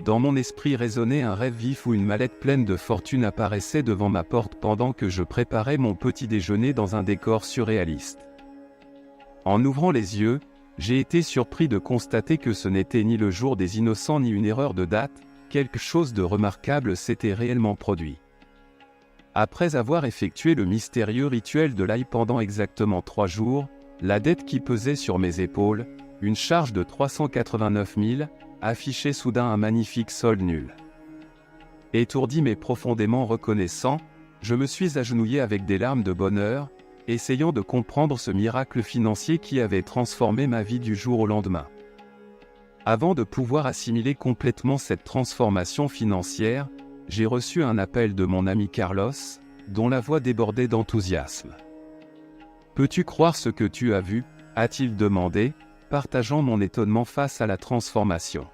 Speaker 1: Dans mon esprit résonnait un rêve vif où une mallette pleine de fortune apparaissait devant ma porte pendant que je préparais mon petit déjeuner dans un décor surréaliste. En ouvrant les yeux, j'ai été surpris de constater que ce n'était ni le jour des innocents ni une erreur de date, quelque chose de remarquable s'était réellement produit. Après avoir effectué le mystérieux rituel de l'ail pendant exactement 3 jours, la dette qui pesait sur mes épaules, une charge de 389 000, affichait soudain un magnifique solde nul. Étourdi mais profondément reconnaissant, je me suis agenouillé avec des larmes de bonheur, essayant de comprendre ce miracle financier qui avait transformé ma vie du jour au lendemain. Avant de pouvoir assimiler complètement cette transformation financière, j'ai reçu un appel de mon ami Carlos, dont la voix débordait d'enthousiasme. « Peux-tu croire ce que tu as vu ?» a-t-il demandé, partageant mon étonnement face à la transformation.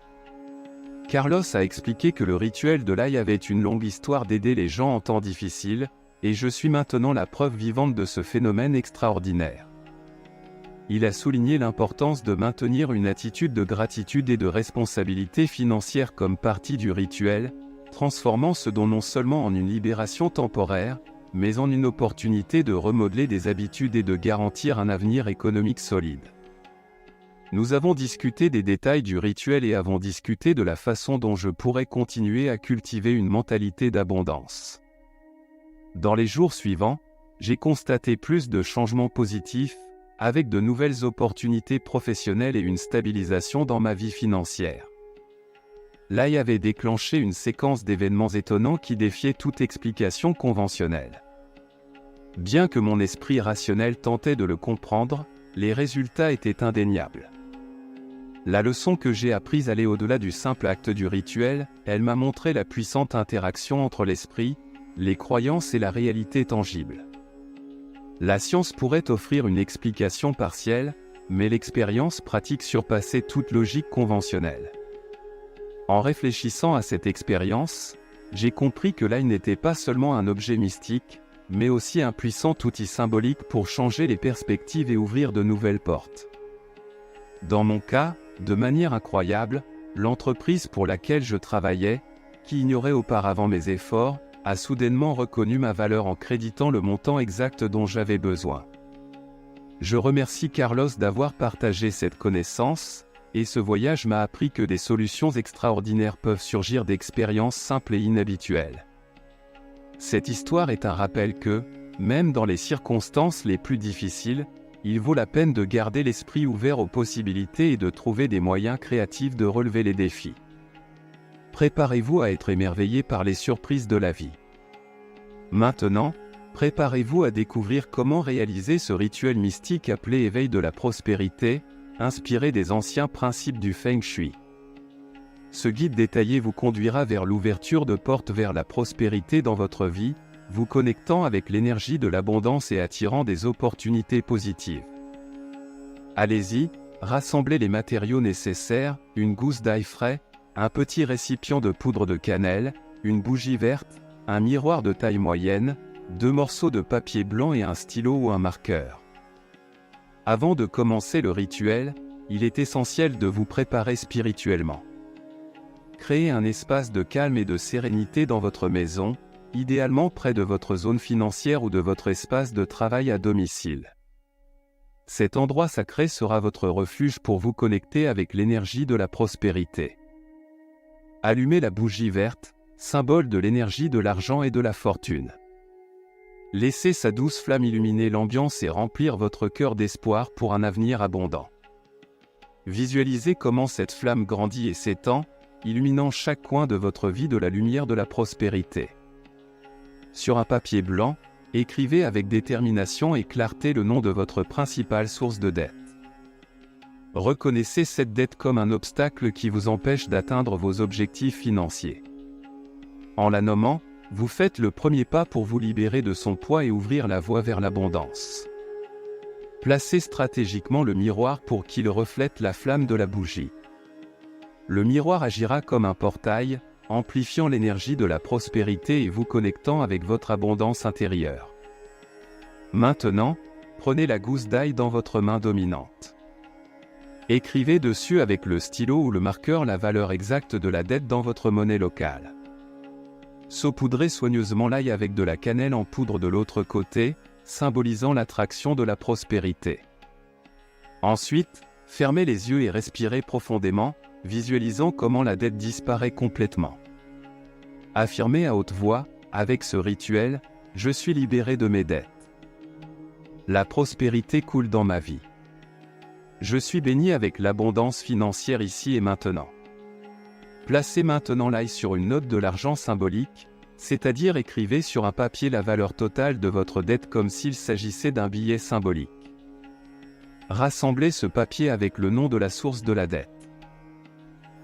Speaker 1: Carlos a expliqué que le rituel de l'ail avait une longue histoire d'aider les gens en temps difficile, et je suis maintenant la preuve vivante de ce phénomène extraordinaire. Il a souligné l'importance de maintenir une attitude de gratitude et de responsabilité financière comme partie du rituel, transformant ce don non seulement en une libération temporaire, mais en une opportunité de remodeler des habitudes et de garantir un avenir économique solide. Nous avons discuté des détails du rituel et avons discuté de la façon dont je pourrais continuer à cultiver une mentalité d'abondance. Dans les jours suivants, j'ai constaté plus de changements positifs, avec de nouvelles opportunités professionnelles et une stabilisation dans ma vie financière. L'ail avait déclenché une séquence d'événements étonnants qui défiaient toute explication conventionnelle. Bien que mon esprit rationnel tentait de le comprendre, les résultats étaient indéniables. La leçon que j'ai apprise allait au-delà du simple acte du rituel, elle m'a montré la puissante interaction entre l'esprit, les croyances et la réalité tangible. La science pourrait offrir une explication partielle, mais l'expérience pratique surpassait toute logique conventionnelle. En réfléchissant à cette expérience, j'ai compris que l'ail n'était pas seulement un objet mystique, mais aussi un puissant outil symbolique pour changer les perspectives et ouvrir de nouvelles portes. Dans mon cas, de manière incroyable, l'entreprise pour laquelle je travaillais, qui ignorait auparavant mes efforts, a soudainement reconnu ma valeur en créditant le montant exact dont j'avais besoin. Je remercie Carlos d'avoir partagé cette connaissance, et ce voyage m'a appris que des solutions extraordinaires peuvent surgir d'expériences simples et inhabituelles. Cette histoire est un rappel que, même dans les circonstances les plus difficiles, il vaut la peine de garder l'esprit ouvert aux possibilités et de trouver des moyens créatifs de relever les défis. Préparez-vous à être émerveillé par les surprises de la vie. Maintenant, préparez-vous à découvrir comment réaliser ce rituel mystique appelé éveil de la prospérité, inspiré des anciens principes du Feng Shui. Ce guide détaillé vous conduira vers l'ouverture de portes vers la prospérité dans votre vie, vous connectant avec l'énergie de l'abondance et attirant des opportunités positives. Allez-y, rassemblez les matériaux nécessaires, une gousse d'ail frais, un petit récipient de poudre de cannelle, une bougie verte, un miroir de taille moyenne, 2 morceaux de papier blanc et un stylo ou un marqueur. Avant de commencer le rituel, il est essentiel de vous préparer spirituellement. Créez un espace de calme et de sérénité dans votre maison, idéalement près de votre zone financière ou de votre espace de travail à domicile. Cet endroit sacré sera votre refuge pour vous connecter avec l'énergie de la prospérité. Allumez la bougie verte, symbole de l'énergie de l'argent et de la fortune. Laissez sa douce flamme illuminer l'ambiance et remplir votre cœur d'espoir pour un avenir abondant. Visualisez comment cette flamme grandit et s'étend, illuminant chaque coin de votre vie de la lumière de la prospérité. Sur un papier blanc, écrivez avec détermination et clarté le nom de votre principale source de dette. Reconnaissez cette dette comme un obstacle qui vous empêche d'atteindre vos objectifs financiers. En la nommant, vous faites le premier pas pour vous libérer de son poids et ouvrir la voie vers l'abondance. Placez stratégiquement le miroir pour qu'il reflète la flamme de la bougie. Le miroir agira comme un portail, amplifiant l'énergie de la prospérité et vous connectant avec votre abondance intérieure. Maintenant, prenez la gousse d'ail dans votre main dominante. Écrivez dessus avec le stylo ou le marqueur la valeur exacte de la dette dans votre monnaie locale. Saupoudrez soigneusement l'ail avec de la cannelle en poudre de l'autre côté, symbolisant l'attraction de la prospérité. Ensuite, fermez les yeux et respirez profondément, visualisant comment la dette disparaît complètement. Affirmez à haute voix, avec ce rituel, « Je suis libéré de mes dettes. La prospérité coule dans ma vie. Je suis béni avec l'abondance financière ici et maintenant. » Placez maintenant l'ail sur une note de l'argent symbolique, c'est-à-dire écrivez sur un papier la valeur totale de votre dette comme s'il s'agissait d'un billet symbolique. Rassemblez ce papier avec le nom de la source de la dette.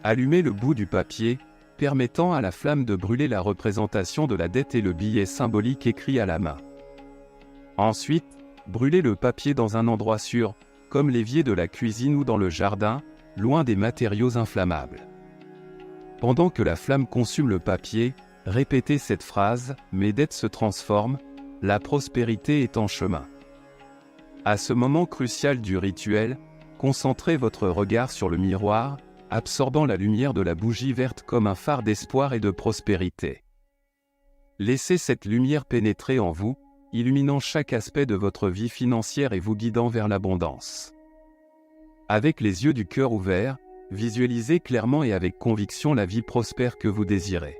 Speaker 1: Allumez le bout du papier, permettant à la flamme de brûler la représentation de la dette et le billet symbolique écrit à la main. Ensuite, brûlez le papier dans un endroit sûr, comme l'évier de la cuisine ou dans le jardin, loin des matériaux inflammables. Pendant que la flamme consume le papier, répétez cette phrase, mes dettes se transforment, la prospérité est en chemin. À ce moment crucial du rituel, concentrez votre regard sur le miroir, absorbant la lumière de la bougie verte comme un phare d'espoir et de prospérité. Laissez cette lumière pénétrer en vous, illuminant chaque aspect de votre vie financière et vous guidant vers l'abondance. Avec les yeux du cœur ouverts, visualisez clairement et avec conviction la vie prospère que vous désirez.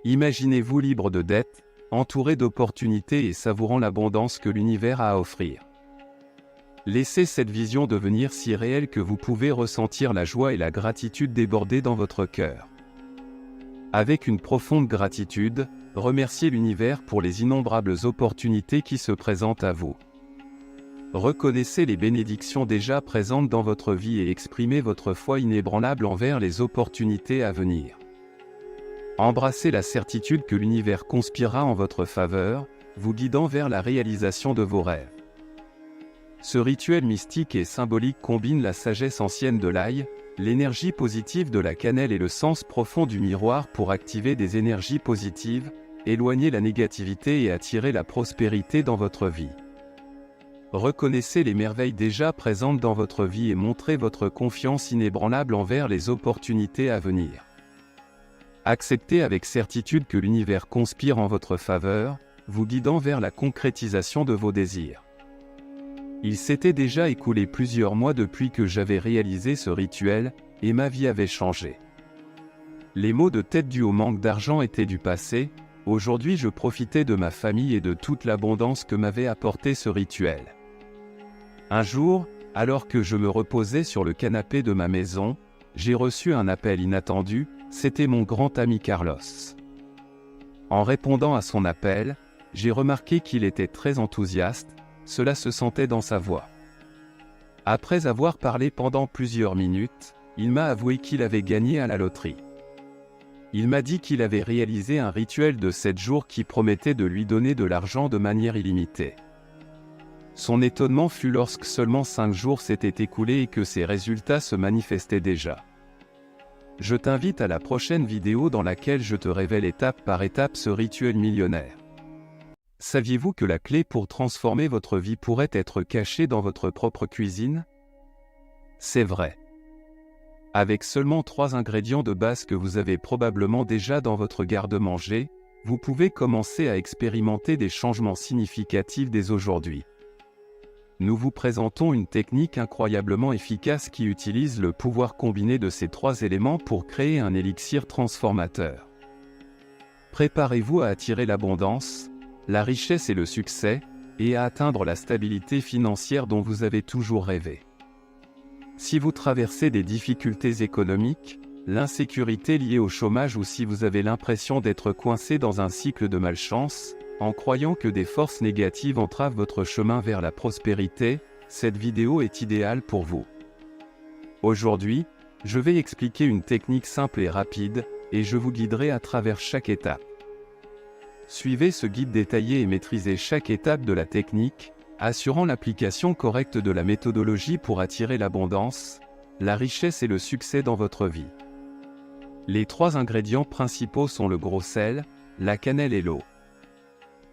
Speaker 1: Imaginez-vous libre de dettes, entouré d'opportunités et savourant l'abondance que l'univers a à offrir. Laissez cette vision devenir si réelle que vous pouvez ressentir la joie et la gratitude déborder dans votre cœur. Avec une profonde gratitude, remerciez l'univers pour les innombrables opportunités qui se présentent à vous. Reconnaissez les bénédictions déjà présentes dans votre vie et exprimez votre foi inébranlable envers les opportunités à venir. Embrassez la certitude que l'univers conspirera en votre faveur, vous guidant vers la réalisation de vos rêves. Ce rituel mystique et symbolique combine la sagesse ancienne de l'ail, l'énergie positive de la cannelle et le sens profond du miroir pour activer des énergies positives, éloigner la négativité et attirer la prospérité dans votre vie. Reconnaissez les merveilles déjà présentes dans votre vie et montrez votre confiance inébranlable envers les opportunités à venir. Acceptez avec certitude que l'univers conspire en votre faveur, vous guidant vers la concrétisation de vos désirs. Il s'était déjà écoulé plusieurs mois depuis que j'avais réalisé ce rituel, et ma vie avait changé. Les maux de tête dus au manque d'argent étaient du passé, aujourd'hui je profitais de ma famille et de toute l'abondance que m'avait apporté ce rituel. Un jour, alors que je me reposais sur le canapé de ma maison, j'ai reçu un appel inattendu, c'était mon grand ami Carlos. En répondant à son appel, j'ai remarqué qu'il était très enthousiaste, cela se sentait dans sa voix. Après avoir parlé pendant plusieurs minutes, il m'a avoué qu'il avait gagné à la loterie. Il m'a dit qu'il avait réalisé un rituel de 7 jours qui promettait de lui donner de l'argent de manière illimitée. Son étonnement fut lorsque seulement 5 jours s'étaient écoulés et que ses résultats se manifestaient déjà. Je t'invite à la prochaine vidéo dans laquelle je te révèle étape par étape ce rituel millionnaire. Saviez-vous que la clé pour transformer votre vie pourrait être cachée dans votre propre cuisine? C'est vrai. Avec seulement 3 ingrédients de base que vous avez probablement déjà dans votre garde-manger, vous pouvez commencer à expérimenter des changements significatifs dès aujourd'hui. Nous vous présentons une technique incroyablement efficace qui utilise le pouvoir combiné de ces 3 éléments pour créer un élixir transformateur. Préparez-vous à attirer l'abondance, la richesse et le succès, et à atteindre la stabilité financière dont vous avez toujours rêvé. Si vous traversez des difficultés économiques, l'insécurité liée au chômage ou si vous avez l'impression d'être coincé dans un cycle de malchance, en croyant que des forces négatives entravent votre chemin vers la prospérité, cette vidéo est idéale pour vous. Aujourd'hui, je vais expliquer une technique simple et rapide, et je vous guiderai à travers chaque étape. Suivez ce guide détaillé et maîtrisez chaque étape de la technique, assurant l'application correcte de la méthodologie pour attirer l'abondance, la richesse et le succès dans votre vie. Les 3 ingrédients principaux sont le gros sel, la cannelle et l'eau.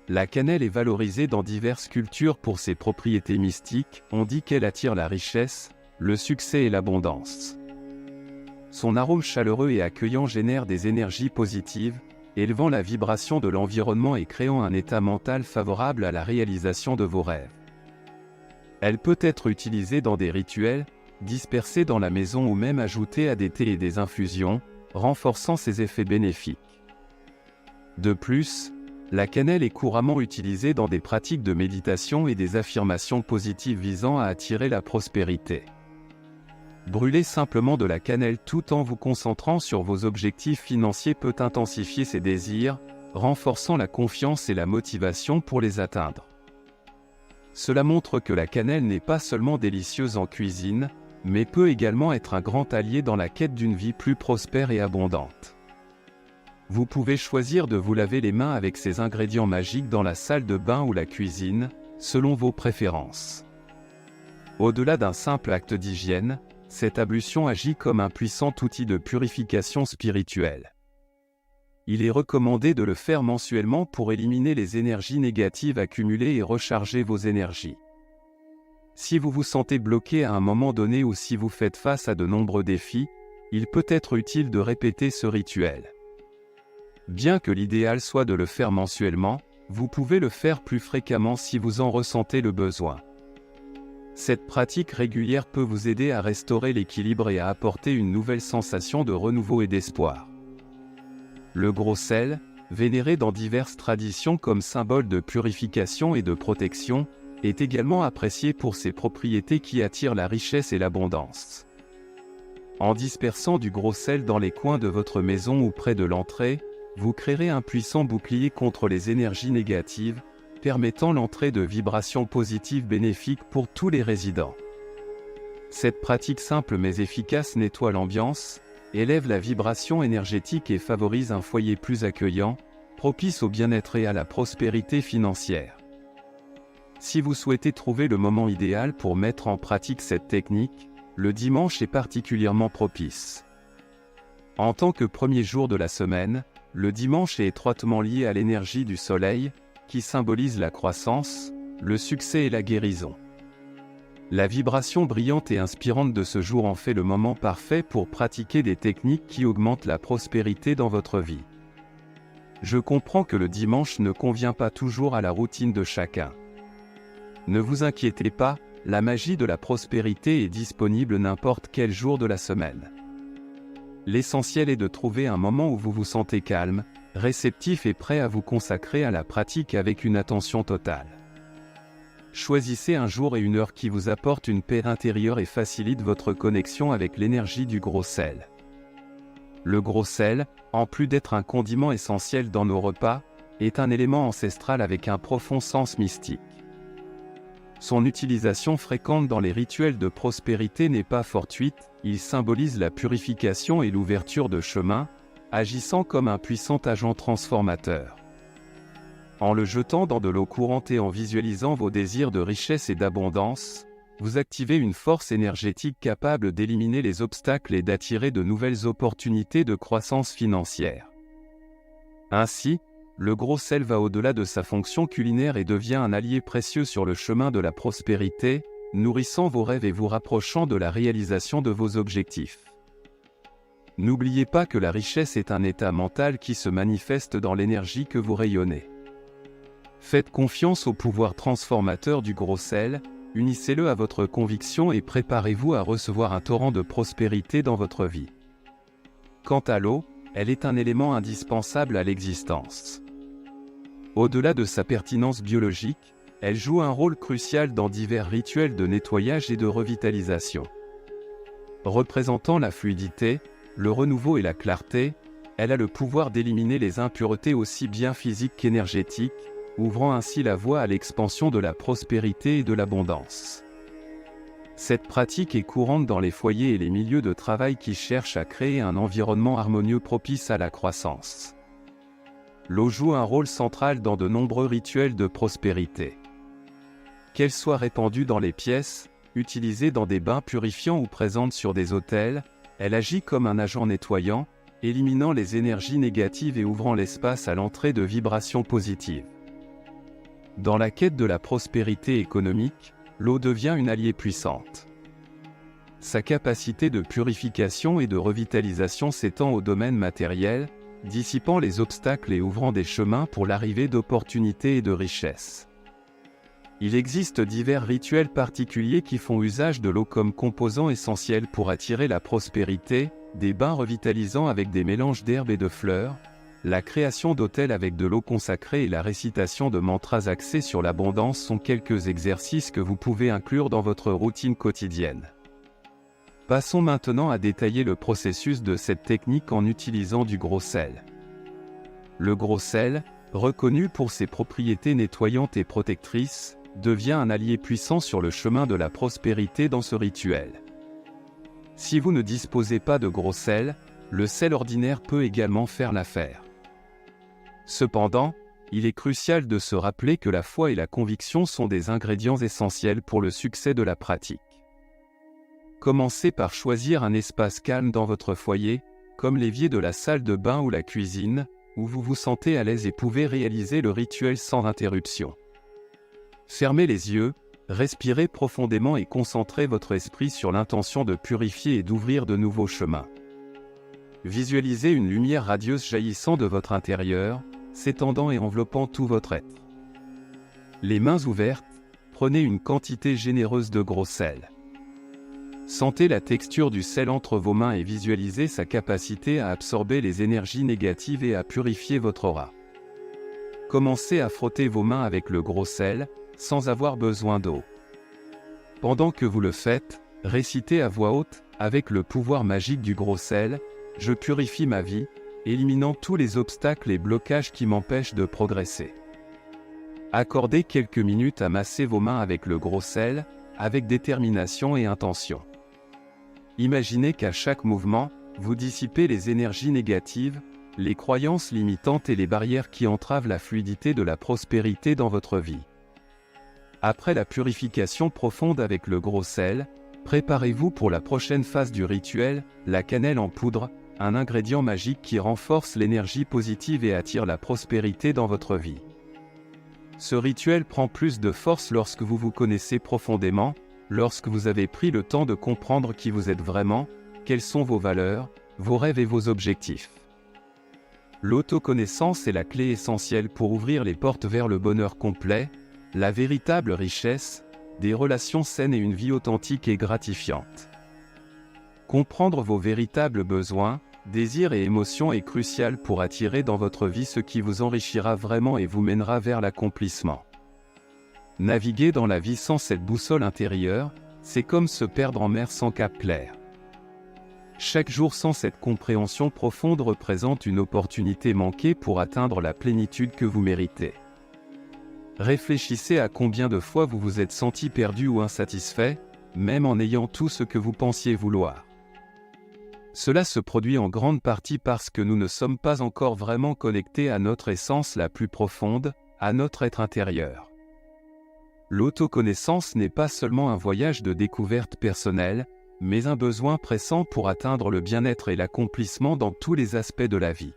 Speaker 1: La cannelle est valorisée dans diverses cultures pour ses propriétés mystiques, on dit qu'elle attire la richesse, le succès et l'abondance. Son arôme chaleureux et accueillant génère des énergies positives, élevant la vibration de l'environnement et créant un état mental favorable à la réalisation de vos rêves. Elle peut être utilisée dans des rituels, dispersée dans la maison ou même ajoutée à des thés et des infusions, renforçant ses effets bénéfiques. De plus, la cannelle est couramment utilisée dans des pratiques de méditation et des affirmations positives visant à attirer la prospérité. Brûler simplement de la cannelle tout en vous concentrant sur vos objectifs financiers peut intensifier ces désirs, renforçant la confiance et la motivation pour les atteindre. Cela montre que la cannelle n'est pas seulement délicieuse en cuisine, mais peut également être un grand allié dans la quête d'une vie plus prospère et abondante. Vous pouvez choisir de vous laver les mains avec ces ingrédients magiques dans la salle de bain ou la cuisine, selon vos préférences. Au-delà d'un simple acte d'hygiène, cette ablution agit comme un puissant outil de purification spirituelle. Il est recommandé de le faire mensuellement pour éliminer les énergies négatives accumulées et recharger vos énergies. Si vous vous sentez bloqué à un moment donné ou si vous faites face à de nombreux défis, il peut être utile de répéter ce rituel. Bien que l'idéal soit de le faire mensuellement, vous pouvez le faire plus fréquemment si vous en ressentez le besoin. Cette pratique régulière peut vous aider à restaurer l'équilibre et à apporter une nouvelle sensation de renouveau et d'espoir. Le gros sel, vénéré dans diverses traditions comme symbole de purification et de protection, est également apprécié pour ses propriétés qui attirent la richesse et l'abondance. En dispersant du gros sel dans les coins de votre maison ou près de l'entrée, vous créerez un puissant bouclier contre les énergies négatives, permettant l'entrée de vibrations positives bénéfiques pour tous les résidents. Cette pratique simple mais efficace nettoie l'ambiance, élève la vibration énergétique et favorise un foyer plus accueillant, propice au bien-être et à la prospérité financière. Si vous souhaitez trouver le moment idéal pour mettre en pratique cette technique, le dimanche est particulièrement propice. En tant que premier jour de la semaine, le dimanche est étroitement lié à l'énergie du soleil, qui symbolise la croissance, le succès et la guérison. La vibration brillante et inspirante de ce jour en fait le moment parfait pour pratiquer des techniques qui augmentent la prospérité dans votre vie. Je comprends que le dimanche ne convient pas toujours à la routine de chacun. Ne vous inquiétez pas, la magie de la prospérité est disponible n'importe quel jour de la semaine. L'essentiel est de trouver un moment où vous vous sentez calme, réceptif et prêt à vous consacrer à la pratique avec une attention totale. Choisissez un jour et une heure qui vous apportent une paix intérieure et facilite votre connexion avec l'énergie du gros sel. Le gros sel, en plus d'être un condiment essentiel dans nos repas, est un élément ancestral avec un profond sens mystique. Son utilisation fréquente dans les rituels de prospérité n'est pas fortuite, il symbolise la purification et l'ouverture de chemins, agissant comme un puissant agent transformateur. En le jetant dans de l'eau courante et en visualisant vos désirs de richesse et d'abondance, vous activez une force énergétique capable d'éliminer les obstacles et d'attirer de nouvelles opportunités de croissance financière. Ainsi, le gros sel va au-delà de sa fonction culinaire et devient un allié précieux sur le chemin de la prospérité, nourrissant vos rêves et vous rapprochant de la réalisation de vos objectifs. N'oubliez pas que la richesse est un état mental qui se manifeste dans l'énergie que vous rayonnez. Faites confiance au pouvoir transformateur du gros sel, unissez-le à votre conviction et préparez-vous à recevoir un torrent de prospérité dans votre vie. Quant à l'eau, elle est un élément indispensable à l'existence. Au-delà de sa pertinence biologique, elle joue un rôle crucial dans divers rituels de nettoyage et de revitalisation. Représentant la fluidité, le renouveau et la clarté, elle a le pouvoir d'éliminer les impuretés aussi bien physiques qu'énergétiques, ouvrant ainsi la voie à l'expansion de la prospérité et de l'abondance. Cette pratique est courante dans les foyers et les milieux de travail qui cherchent à créer un environnement harmonieux propice à la croissance. L'eau joue un rôle central dans de nombreux rituels de prospérité. Qu'elle soit répandue dans les pièces, utilisée dans des bains purifiants ou présente sur des autels, elle agit comme un agent nettoyant, éliminant les énergies négatives et ouvrant l'espace à l'entrée de vibrations positives. Dans la quête de la prospérité économique, l'eau devient une alliée puissante. Sa capacité de purification et de revitalisation s'étend au domaine matériel, dissipant les obstacles et ouvrant des chemins pour l'arrivée d'opportunités et de richesses. Il existe divers rituels particuliers qui font usage de l'eau comme composant essentiel pour attirer la prospérité, des bains revitalisants avec des mélanges d'herbes et de fleurs, la création d'autels avec de l'eau consacrée et la récitation de mantras axés sur l'abondance sont quelques exercices que vous pouvez inclure dans votre routine quotidienne. Passons maintenant à détailler le processus de cette technique en utilisant du gros sel. Le gros sel, reconnu pour ses propriétés nettoyantes et protectrices, devient un allié puissant sur le chemin de la prospérité dans ce rituel. Si vous ne disposez pas de gros sel, le sel ordinaire peut également faire l'affaire. Cependant, il est crucial de se rappeler que la foi et la conviction sont des ingrédients essentiels pour le succès de la pratique. Commencez par choisir un espace calme dans votre foyer, comme l'évier de la salle de bain ou la cuisine, où vous vous sentez à l'aise et pouvez réaliser le rituel sans interruption. Fermez les yeux, respirez profondément et concentrez votre esprit sur l'intention de purifier et d'ouvrir de nouveaux chemins. Visualisez une lumière radieuse jaillissant de votre intérieur, s'étendant et enveloppant tout votre être. Les mains ouvertes, prenez une quantité généreuse de gros sel. Sentez la texture du sel entre vos mains et visualisez sa capacité à absorber les énergies négatives et à purifier votre aura. Commencez à frotter vos mains avec le gros sel, sans avoir besoin d'eau. Pendant que vous le faites, récitez à voix haute, avec le pouvoir magique du gros sel, « Je purifie ma vie », éliminant tous les obstacles et blocages qui m'empêchent de progresser. Accordez quelques minutes à masser vos mains avec le gros sel, avec détermination et intention. Imaginez qu'à chaque mouvement, vous dissipez les énergies négatives, les croyances limitantes et les barrières qui entravent la fluidité de la prospérité dans votre vie. Après la purification profonde avec le gros sel, préparez-vous pour la prochaine phase du rituel, la cannelle en poudre, un ingrédient magique qui renforce l'énergie positive et attire la prospérité dans votre vie. Ce rituel prend plus de force lorsque vous vous connaissez profondément, lorsque vous avez pris le temps de comprendre qui vous êtes vraiment, quelles sont vos valeurs, vos rêves et vos objectifs. L'autoconnaissance est la clé essentielle pour ouvrir les portes vers le bonheur complet, la véritable richesse, des relations saines et une vie authentique et gratifiante. Comprendre vos véritables besoins, désirs et émotions est crucial pour attirer dans votre vie ce qui vous enrichira vraiment et vous mènera vers l'accomplissement. Naviguer dans la vie sans cette boussole intérieure, c'est comme se perdre en mer sans cap clair. Chaque jour sans cette compréhension profonde représente une opportunité manquée pour atteindre la plénitude que vous méritez. Réfléchissez à combien de fois vous vous êtes senti perdu ou insatisfait, même en ayant tout ce que vous pensiez vouloir. Cela se produit en grande partie parce que nous ne sommes pas encore vraiment connectés à notre essence la plus profonde, à notre être intérieur. L'autoconnaissance n'est pas seulement un voyage de découverte personnelle, mais un besoin pressant pour atteindre le bien-être et l'accomplissement dans tous les aspects de la vie.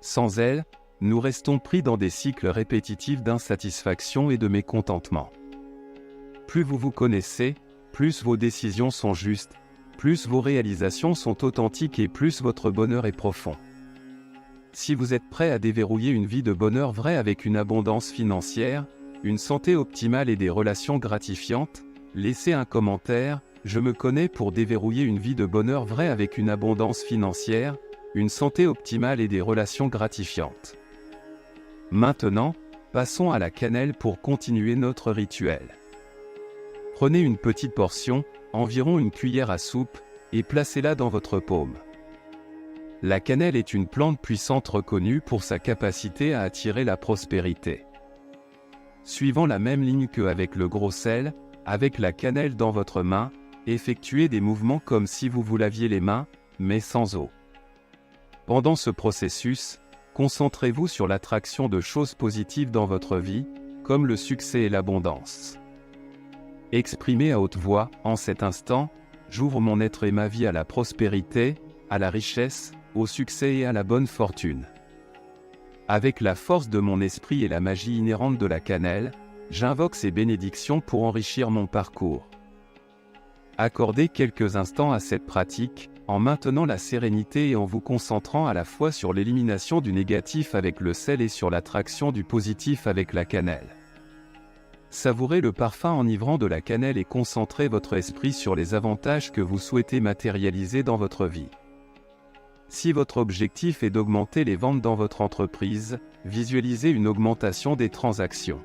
Speaker 1: Sans elle, nous restons pris dans des cycles répétitifs d'insatisfaction et de mécontentement. Plus vous vous connaissez, plus vos décisions sont justes, plus vos réalisations sont authentiques et plus votre bonheur est profond. Si vous êtes prêt à déverrouiller une vie de bonheur vrai avec une abondance financière, une santé optimale et des relations gratifiantes, laissez un commentaire, je me connais pour déverrouiller une vie de bonheur vrai avec une abondance financière, une santé optimale et des relations gratifiantes. Maintenant, passons à la cannelle pour continuer notre rituel. Prenez une petite portion, environ une cuillère à soupe, et placez-la dans votre paume. La cannelle est une plante puissante reconnue pour sa capacité à attirer la prospérité. Suivant la même ligne qu'avec le gros sel, avec la cannelle dans votre main, effectuez des mouvements comme si vous vous laviez les mains, mais sans eau. Pendant ce processus, concentrez-vous sur l'attraction de choses positives dans votre vie, comme le succès et l'abondance. Exprimez à haute voix, en cet instant, j'ouvre mon être et ma vie à la prospérité, à la richesse, au succès et à la bonne fortune. Avec la force de mon esprit et la magie inhérente de la cannelle, j'invoque ces bénédictions pour enrichir mon parcours. Accordez quelques instants à cette pratique, en maintenant la sérénité et en vous concentrant à la fois sur l'élimination du négatif avec le sel et sur l'attraction du positif avec la cannelle. Savourez le parfum enivrant de la cannelle et concentrez votre esprit sur les avantages que vous souhaitez matérialiser dans votre vie. Si votre objectif est d'augmenter les ventes dans votre entreprise, visualisez une augmentation des transactions.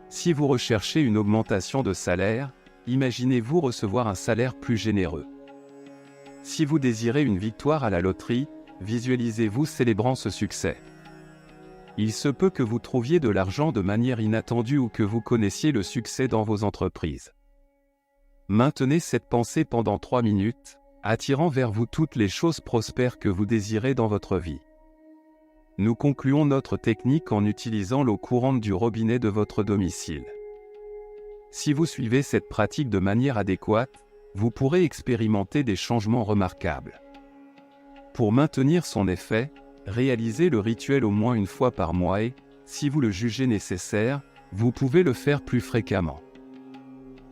Speaker 1: Si vous recherchez une augmentation de salaire, imaginez-vous recevoir un salaire plus généreux. Si vous désirez une victoire à la loterie, visualisez-vous célébrant ce succès. Il se peut que vous trouviez de l'argent de manière inattendue ou que vous connaissiez le succès dans vos entreprises. Maintenez cette pensée pendant 3 minutes, attirant vers vous toutes les choses prospères que vous désirez dans votre vie. Nous concluons notre technique en utilisant l'eau courante du robinet de votre domicile. Si vous suivez cette pratique de manière adéquate, vous pourrez expérimenter des changements remarquables. Pour maintenir son effet, réalisez le rituel au moins une fois par mois et, si vous le jugez nécessaire, vous pouvez le faire plus fréquemment.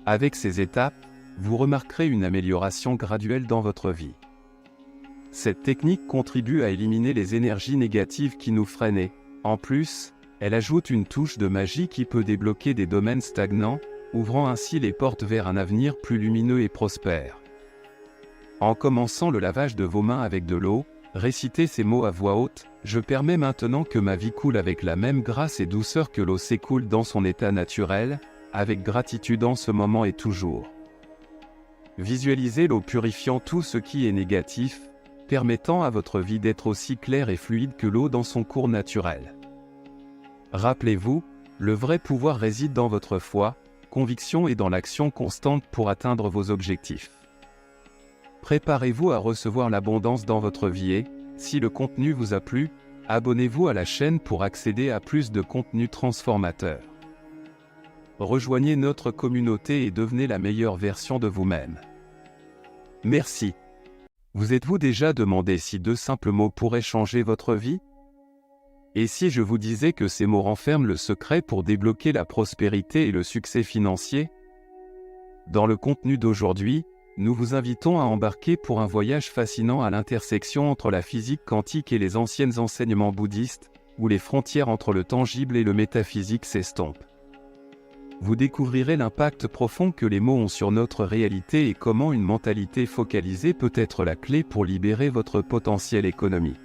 Speaker 1: Avec ces étapes, vous remarquerez une amélioration graduelle dans votre vie. Cette technique contribue à éliminer les énergies négatives qui nous freinent et, en plus, elle ajoute une touche de magie qui peut débloquer des domaines stagnants, ouvrant ainsi les portes vers un avenir plus lumineux et prospère. En commençant le lavage de vos mains avec de l'eau, récitez ces mots à voix haute: « Je permets maintenant que ma vie coule avec la même grâce et douceur que l'eau s'écoule dans son état naturel, avec gratitude en ce moment et toujours. » Visualisez l'eau purifiant tout ce qui est négatif, permettant à votre vie d'être aussi claire et fluide que l'eau dans son cours naturel. Rappelez-vous, le vrai pouvoir réside dans votre foi, conviction et dans l'action constante pour atteindre vos objectifs. Préparez-vous à recevoir l'abondance dans votre vie et, si le contenu vous a plu, abonnez-vous à la chaîne pour accéder à plus de contenu transformateur. Rejoignez notre communauté et devenez la meilleure version de vous-même. Merci. Vous êtes-vous déjà demandé si 2 simples mots pourraient changer votre vie? Et si je vous disais que ces mots renferment le secret pour débloquer la prospérité et le succès financier? Dans le contenu d'aujourd'hui, nous vous invitons à embarquer pour un voyage fascinant à l'intersection entre la physique quantique et les anciens enseignements bouddhistes, où les frontières entre le tangible et le métaphysique s'estompent. Vous découvrirez l'impact profond que les mots ont sur notre réalité et comment une mentalité focalisée peut être la clé pour libérer votre potentiel économique.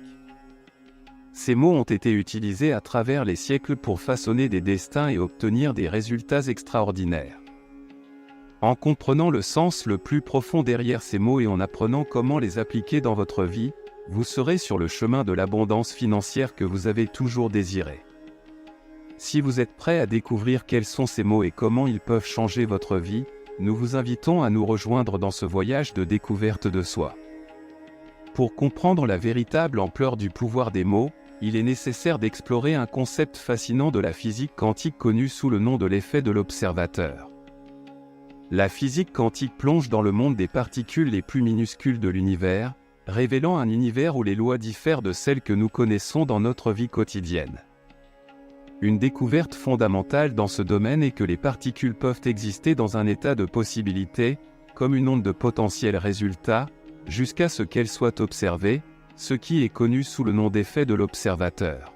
Speaker 1: Ces mots ont été utilisés à travers les siècles pour façonner des destins et obtenir des résultats extraordinaires. En comprenant le sens le plus profond derrière ces mots et en apprenant comment les appliquer dans votre vie, vous serez sur le chemin de l'abondance financière que vous avez toujours désiré. Si vous êtes prêt à découvrir quels sont ces mots et comment ils peuvent changer votre vie, nous vous invitons à nous rejoindre dans ce voyage de découverte de soi. Pour comprendre la véritable ampleur du pouvoir des mots, il est nécessaire d'explorer un concept fascinant de la physique quantique connu sous le nom de l'effet de l'observateur. La physique quantique plonge dans le monde des particules les plus minuscules de l'univers, révélant un univers où les lois diffèrent de celles que nous connaissons dans notre vie quotidienne. Une découverte fondamentale dans ce domaine est que les particules peuvent exister dans un état de possibilité, comme une onde de potentiel résultat, jusqu'à ce qu'elles soient observées, ce qui est connu sous le nom d'effet de l'observateur.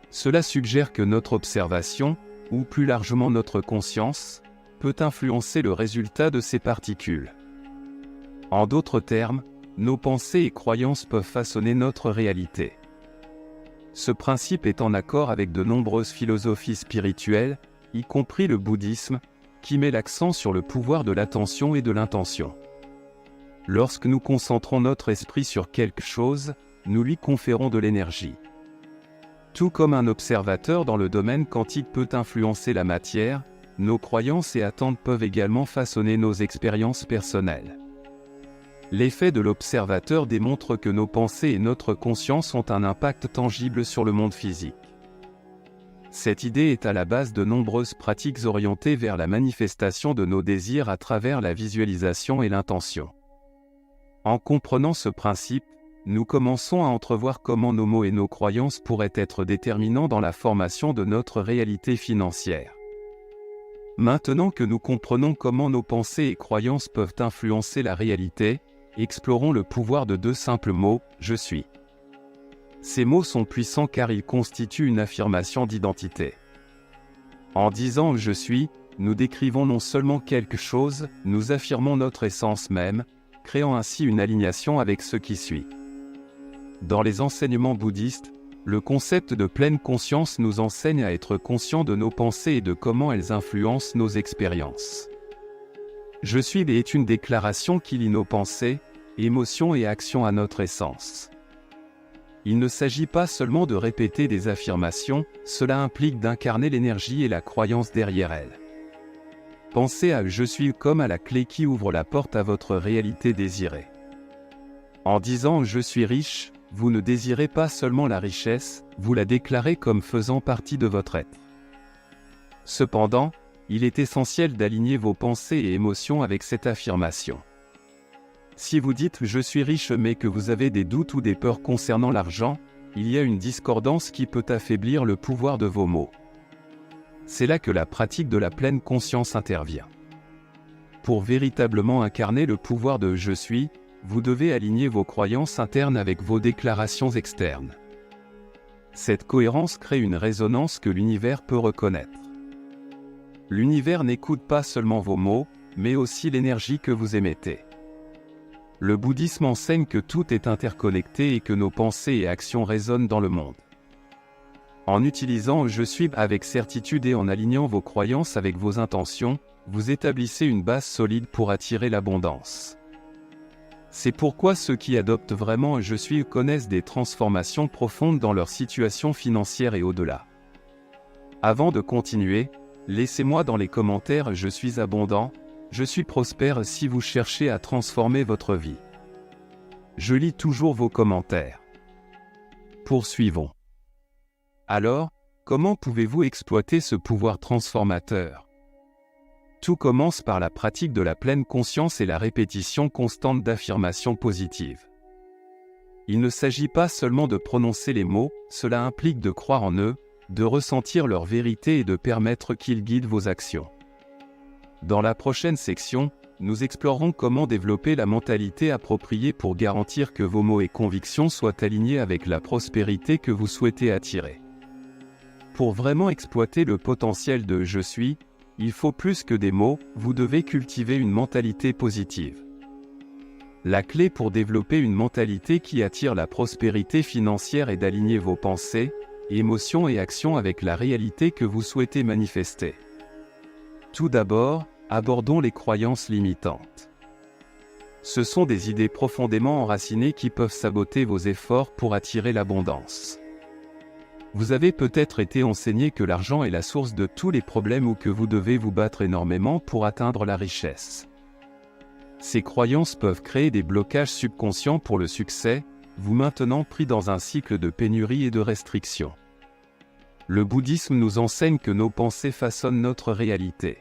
Speaker 1: Cela suggère que notre observation, ou plus largement notre conscience, peut influencer le résultat de ces particules. En d'autres termes, nos pensées et croyances peuvent façonner notre réalité. Ce principe est en accord avec de nombreuses philosophies spirituelles, y compris le bouddhisme, qui met l'accent sur le pouvoir de l'attention et de l'intention. Lorsque nous concentrons notre esprit sur quelque chose, nous lui conférons de l'énergie. Tout comme un observateur dans le domaine quantique peut influencer la matière, nos croyances et attentes peuvent également façonner nos expériences personnelles. L'effet de l'observateur démontre que nos pensées et notre conscience ont un impact tangible sur le monde physique. Cette idée est à la base de nombreuses pratiques orientées vers la manifestation de nos désirs à travers la visualisation et l'intention. En comprenant ce principe, nous commençons à entrevoir comment nos mots et nos croyances pourraient être déterminants dans la formation de notre réalité financière. Maintenant que nous comprenons comment nos pensées et croyances peuvent influencer la réalité, explorons le pouvoir de 2 simples mots, « Je suis ». Ces mots sont puissants car ils constituent une affirmation d'identité. En disant « Je suis », nous décrivons non seulement quelque chose, nous affirmons notre essence même, créant ainsi une alignation avec ce qui suit. Dans les enseignements bouddhistes, le concept de pleine conscience nous enseigne à être conscients de nos pensées et de comment elles influencent nos expériences. Je suis est une déclaration qui lie nos pensées, émotions et actions à notre essence. Il ne s'agit pas seulement de répéter des affirmations, cela implique d'incarner l'énergie et la croyance derrière elles. Pensez à « Je suis » comme à la clé qui ouvre la porte à votre réalité désirée. En disant « Je suis riche », vous ne désirez pas seulement la richesse, vous la déclarez comme faisant partie de votre être. Cependant, il est essentiel d'aligner vos pensées et émotions avec cette affirmation. Si vous dites « je suis riche » mais que vous avez des doutes ou des peurs concernant l'argent, il y a une discordance qui peut affaiblir le pouvoir de vos mots. C'est là que la pratique de la pleine conscience intervient. Pour véritablement incarner le pouvoir de « je suis », vous devez aligner vos croyances internes avec vos déclarations externes. Cette cohérence crée une résonance que l'univers peut reconnaître. L'univers n'écoute pas seulement vos mots, mais aussi l'énergie que vous émettez. Le bouddhisme enseigne que tout est interconnecté et que nos pensées et actions résonnent dans le monde. En utilisant « je suis » avec certitude et en alignant vos croyances avec vos intentions, vous établissez une base solide pour attirer l'abondance. C'est pourquoi ceux qui adoptent vraiment « je suis » connaissent des transformations profondes dans leur situation financière et au-delà. Avant de continuer, laissez-moi dans les commentaires « je suis abondant », « je suis prospère » si vous cherchez à transformer votre vie. Je lis toujours vos commentaires. Poursuivons. Alors, comment pouvez-vous exploiter ce pouvoir transformateur? Tout commence par la pratique de la pleine conscience et la répétition constante d'affirmations positives. Il ne s'agit pas seulement de prononcer les mots, cela implique de croire en eux, de ressentir leur vérité et de permettre qu'ils guident vos actions. Dans la prochaine section, nous explorerons comment développer la mentalité appropriée pour garantir que vos mots et convictions soient alignés avec la prospérité que vous souhaitez attirer. Pour vraiment exploiter le potentiel de « je suis », il faut plus que des mots, vous devez cultiver une mentalité positive. La clé pour développer une mentalité qui attire la prospérité financière est d'aligner vos pensées, émotions et actions avec la réalité que vous souhaitez manifester. Tout d'abord, abordons les croyances limitantes. Ce sont des idées profondément enracinées qui peuvent saboter vos efforts pour attirer l'abondance. Vous avez peut-être été enseigné que l'argent est la source de tous les problèmes ou que vous devez vous battre énormément pour atteindre la richesse. Ces croyances peuvent créer des blocages subconscients pour le succès, vous maintenant pris dans un cycle de pénurie et de restriction. Le bouddhisme nous enseigne que nos pensées façonnent notre réalité.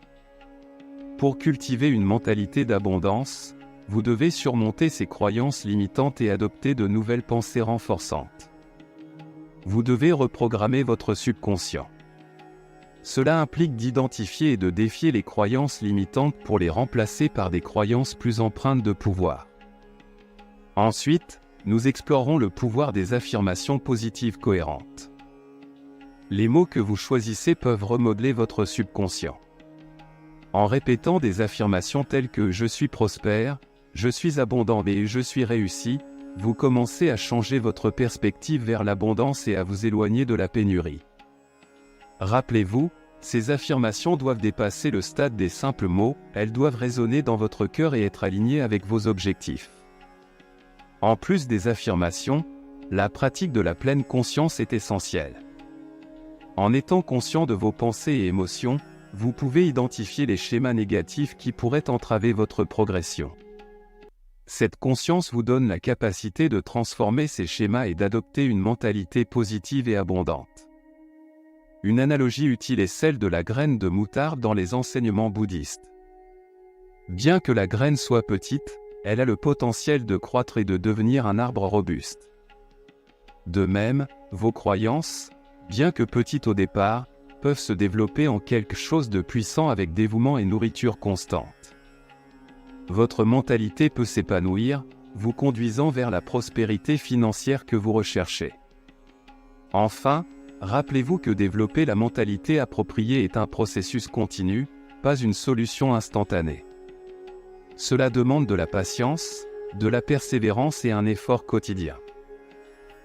Speaker 1: Pour cultiver une mentalité d'abondance, vous devez surmonter ces croyances limitantes et adopter de nouvelles pensées renforçantes. Vous devez reprogrammer votre subconscient. Cela implique d'identifier et de défier les croyances limitantes pour les remplacer par des croyances plus empreintes de pouvoir. Ensuite, nous explorerons le pouvoir des affirmations positives cohérentes. Les mots que vous choisissez peuvent remodeler votre subconscient. En répétant des affirmations telles que « je suis prospère »,« je suis abondant » et « je suis réussi », vous commencez à changer votre perspective vers l'abondance et à vous éloigner de la pénurie. Rappelez-vous, ces affirmations doivent dépasser le stade des simples mots, elles doivent résonner dans votre cœur et être alignées avec vos objectifs. En plus des affirmations, la pratique de la pleine conscience est essentielle. En étant conscient de vos pensées et émotions, vous pouvez identifier les schémas négatifs qui pourraient entraver votre progression. Cette conscience vous donne la capacité de transformer ces schémas et d'adopter une mentalité positive et abondante. Une analogie utile est celle de la graine de moutarde dans les enseignements bouddhistes. Bien que la graine soit petite, elle a le potentiel de croître et de devenir un arbre robuste. De même, vos croyances, bien que petites au départ, peuvent se développer en quelque chose de puissant avec dévouement et nourriture constante. Votre mentalité peut s'épanouir, vous conduisant vers la prospérité financière que vous recherchez. Enfin, rappelez-vous que développer la mentalité appropriée est un processus continu, pas une solution instantanée. Cela demande de la patience, de la persévérance et un effort quotidien.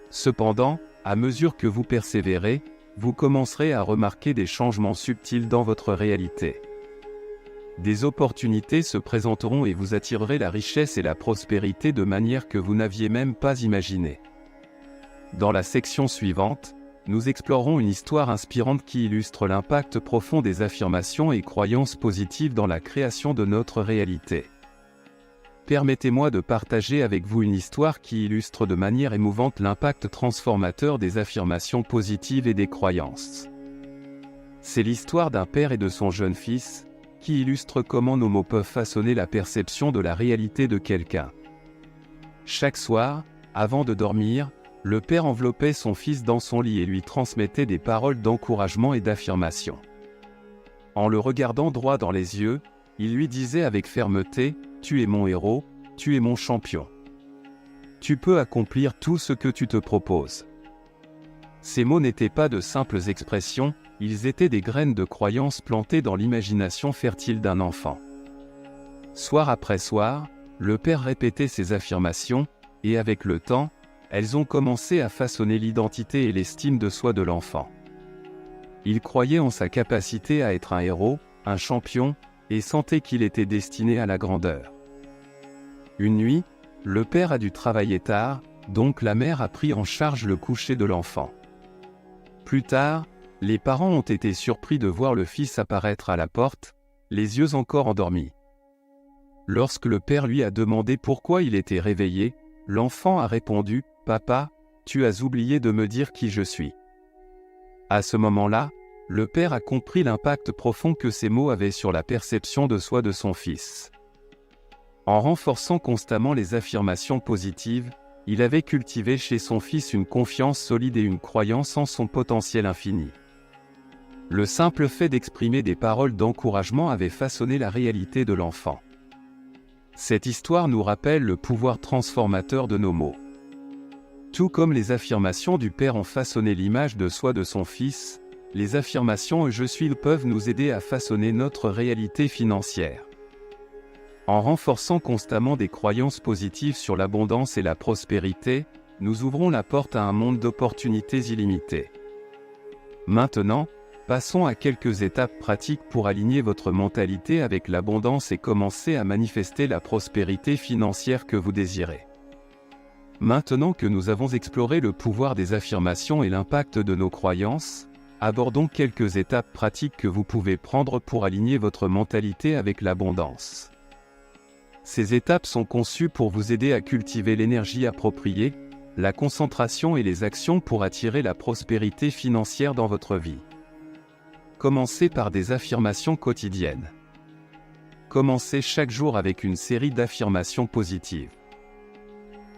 Speaker 1: Cependant, à mesure que vous persévérez, vous commencerez à remarquer des changements subtils dans votre réalité. Des opportunités se présenteront et vous attirerez la richesse et la prospérité de manière que vous n'aviez même pas imaginé. Dans la section suivante, nous explorerons une histoire inspirante qui illustre l'impact profond des affirmations et croyances positives dans la création de notre réalité. Permettez-moi de partager avec vous une histoire qui illustre de manière émouvante l'impact transformateur des affirmations positives et des croyances. C'est l'histoire d'un père et de son jeune fils, qui illustre comment nos mots peuvent façonner la perception de la réalité de quelqu'un. Chaque soir, avant de dormir, le père enveloppait son fils dans son lit et lui transmettait des paroles d'encouragement et d'affirmation. En le regardant droit dans les yeux, il lui disait avec fermeté : « Tu es mon héros, tu es mon champion. Tu peux accomplir tout ce que tu te proposes. » Ces mots n'étaient pas de simples expressions, ils étaient des graines de croyance plantées dans l'imagination fertile d'un enfant. Soir après soir, le père répétait ces affirmations, et avec le temps, elles ont commencé à façonner l'identité et l'estime de soi de l'enfant. Il croyait en sa capacité à être un héros, un champion, et sentait qu'il était destiné à la grandeur. Une nuit, le père a dû travailler tard, donc la mère a pris en charge le coucher de l'enfant. Plus tard, les parents ont été surpris de voir le fils apparaître à la porte, les yeux encore endormis. Lorsque le père lui a demandé pourquoi il était réveillé, l'enfant a répondu : « Papa, tu as oublié de me dire qui je suis. » À ce moment-là, le père a compris l'impact profond que ces mots avaient sur la perception de soi de son fils. En renforçant constamment les affirmations positives, il avait cultivé chez son fils une confiance solide et une croyance en son potentiel infini. Le simple fait d'exprimer des paroles d'encouragement avait façonné la réalité de l'enfant. Cette histoire nous rappelle le pouvoir transformateur de nos mots. Tout comme les affirmations du père ont façonné l'image de soi de son fils, les affirmations « je suis » peuvent nous aider à façonner notre réalité financière. En renforçant constamment des croyances positives sur l'abondance et la prospérité, nous ouvrons la porte à un monde d'opportunités illimitées. Maintenant, passons à quelques étapes pratiques pour aligner votre mentalité avec l'abondance et commencer à manifester la prospérité financière que vous désirez. Maintenant que nous avons exploré le pouvoir des affirmations et l'impact de nos croyances, abordons quelques étapes pratiques que vous pouvez prendre pour aligner votre mentalité avec l'abondance. Ces étapes sont conçues pour vous aider à cultiver l'énergie appropriée, la concentration et les actions pour attirer la prospérité financière dans votre vie. Commencez par des affirmations quotidiennes. Commencez chaque jour avec une série d'affirmations positives.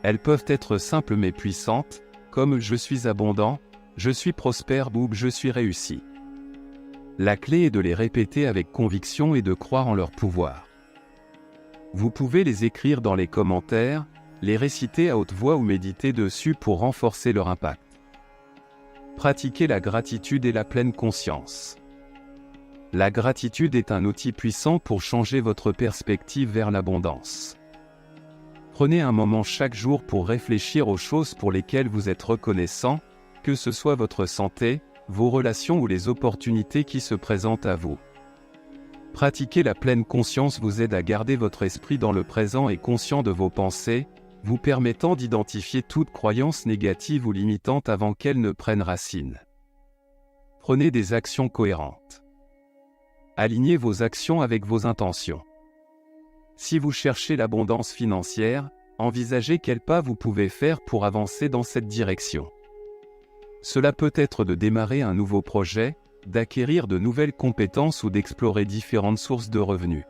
Speaker 1: Elles peuvent être simples mais puissantes, comme « je suis abondant »,« je suis prospère » ou « je suis réussi ». La clé est de les répéter avec conviction et de croire en leur pouvoir. Vous pouvez les écrire dans les commentaires, les réciter à haute voix ou méditer dessus pour renforcer leur impact. Pratiquez la gratitude et la pleine conscience. La gratitude est un outil puissant pour changer votre perspective vers l'abondance. Prenez un moment chaque jour pour réfléchir aux choses pour lesquelles vous êtes reconnaissant, que ce soit votre santé, vos relations ou les opportunités qui se présentent à vous. Pratiquer la pleine conscience vous aide à garder votre esprit dans le présent et conscient de vos pensées, vous permettant d'identifier toute croyance négative ou limitante avant qu'elle ne prenne racine. Prenez des actions cohérentes. Alignez vos actions avec vos intentions. Si vous cherchez l'abondance financière, envisagez quels pas vous pouvez faire pour avancer dans cette direction. Cela peut être de démarrer un nouveau projet, d'acquérir de nouvelles compétences ou d'explorer différentes sources de revenus.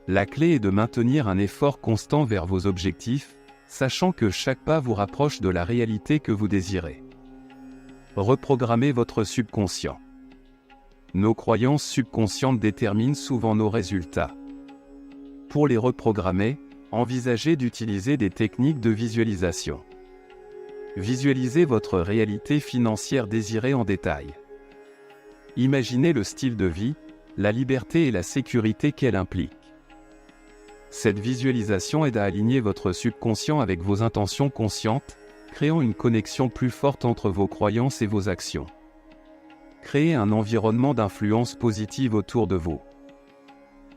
Speaker 1: La clé est de maintenir un effort constant vers vos objectifs, sachant que chaque pas vous rapproche de la réalité que vous désirez. Reprogrammez votre subconscient. Nos croyances subconscientes déterminent souvent nos résultats. Pour les reprogrammer, envisagez d'utiliser des techniques de visualisation. Visualisez votre réalité financière désirée en détail. Imaginez le style de vie, la liberté et la sécurité qu'elle implique. Cette visualisation aide à aligner votre subconscient avec vos intentions conscientes, créant une connexion plus forte entre vos croyances et vos actions. Créez un environnement d'influence positive autour de vous.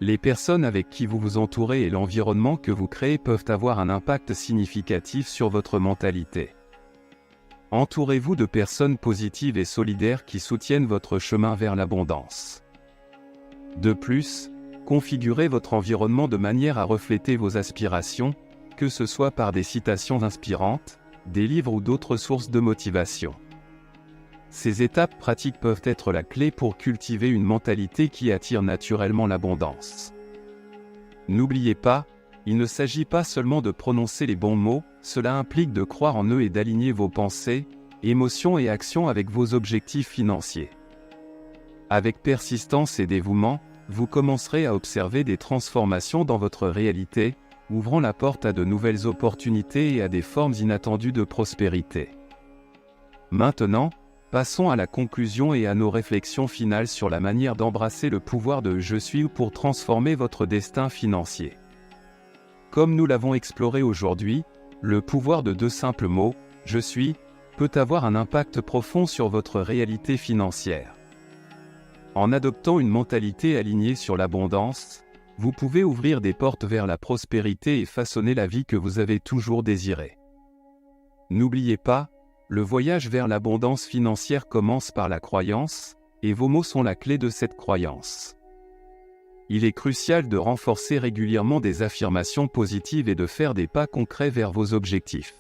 Speaker 1: Les personnes avec qui vous vous entourez et l'environnement que vous créez peuvent avoir un impact significatif sur votre mentalité. Entourez-vous de personnes positives et solidaires qui soutiennent votre chemin vers l'abondance. De plus, configurez votre environnement de manière à refléter vos aspirations, que ce soit par des citations inspirantes, des livres ou d'autres sources de motivation. Ces étapes pratiques peuvent être la clé pour cultiver une mentalité qui attire naturellement l'abondance. N'oubliez pas, il ne s'agit pas seulement de prononcer les bons mots, cela implique de croire en eux et d'aligner vos pensées, émotions et actions avec vos objectifs financiers. Avec persistance et dévouement, vous commencerez à observer des transformations dans votre réalité, ouvrant la porte à de nouvelles opportunités et à des formes inattendues de prospérité. Maintenant, passons à la conclusion et à nos réflexions finales sur la manière d'embrasser le pouvoir de « Je suis » pour transformer votre destin financier. Comme nous l'avons exploré aujourd'hui, le pouvoir de 2 simples mots, « Je suis », peut avoir un impact profond sur votre réalité financière. En adoptant une mentalité alignée sur l'abondance, vous pouvez ouvrir des portes vers la prospérité et façonner la vie que vous avez toujours désirée. N'oubliez pas, le voyage vers l'abondance financière commence par la croyance, et vos mots sont la clé de cette croyance. Il est crucial de renforcer régulièrement des affirmations positives et de faire des pas concrets vers vos objectifs.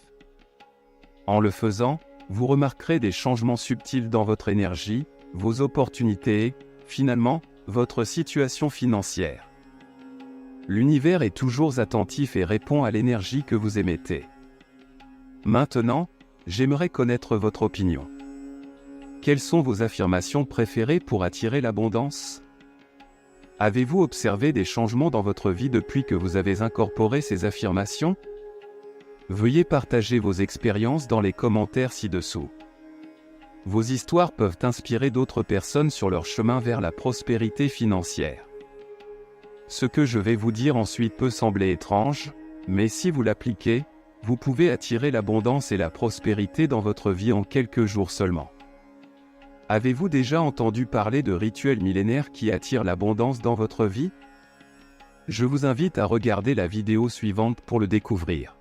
Speaker 1: En le faisant, vous remarquerez des changements subtils dans votre énergie, vos opportunités et, finalement, votre situation financière. L'univers est toujours attentif et répond à l'énergie que vous émettez. Maintenant, j'aimerais connaître votre opinion. Quelles sont vos affirmations préférées pour attirer l'abondance ? Avez-vous observé des changements dans votre vie depuis que vous avez incorporé ces affirmations ? Veuillez partager vos expériences dans les commentaires ci-dessous. Vos histoires peuvent inspirer d'autres personnes sur leur chemin vers la prospérité financière. Ce que je vais vous dire ensuite peut sembler étrange, mais si vous l'appliquez, vous pouvez attirer l'abondance et la prospérité dans votre vie en quelques jours seulement. Avez-vous déjà entendu parler de rituels millénaires qui attirent l'abondance dans votre vie ? Je vous invite à regarder la vidéo suivante pour le découvrir.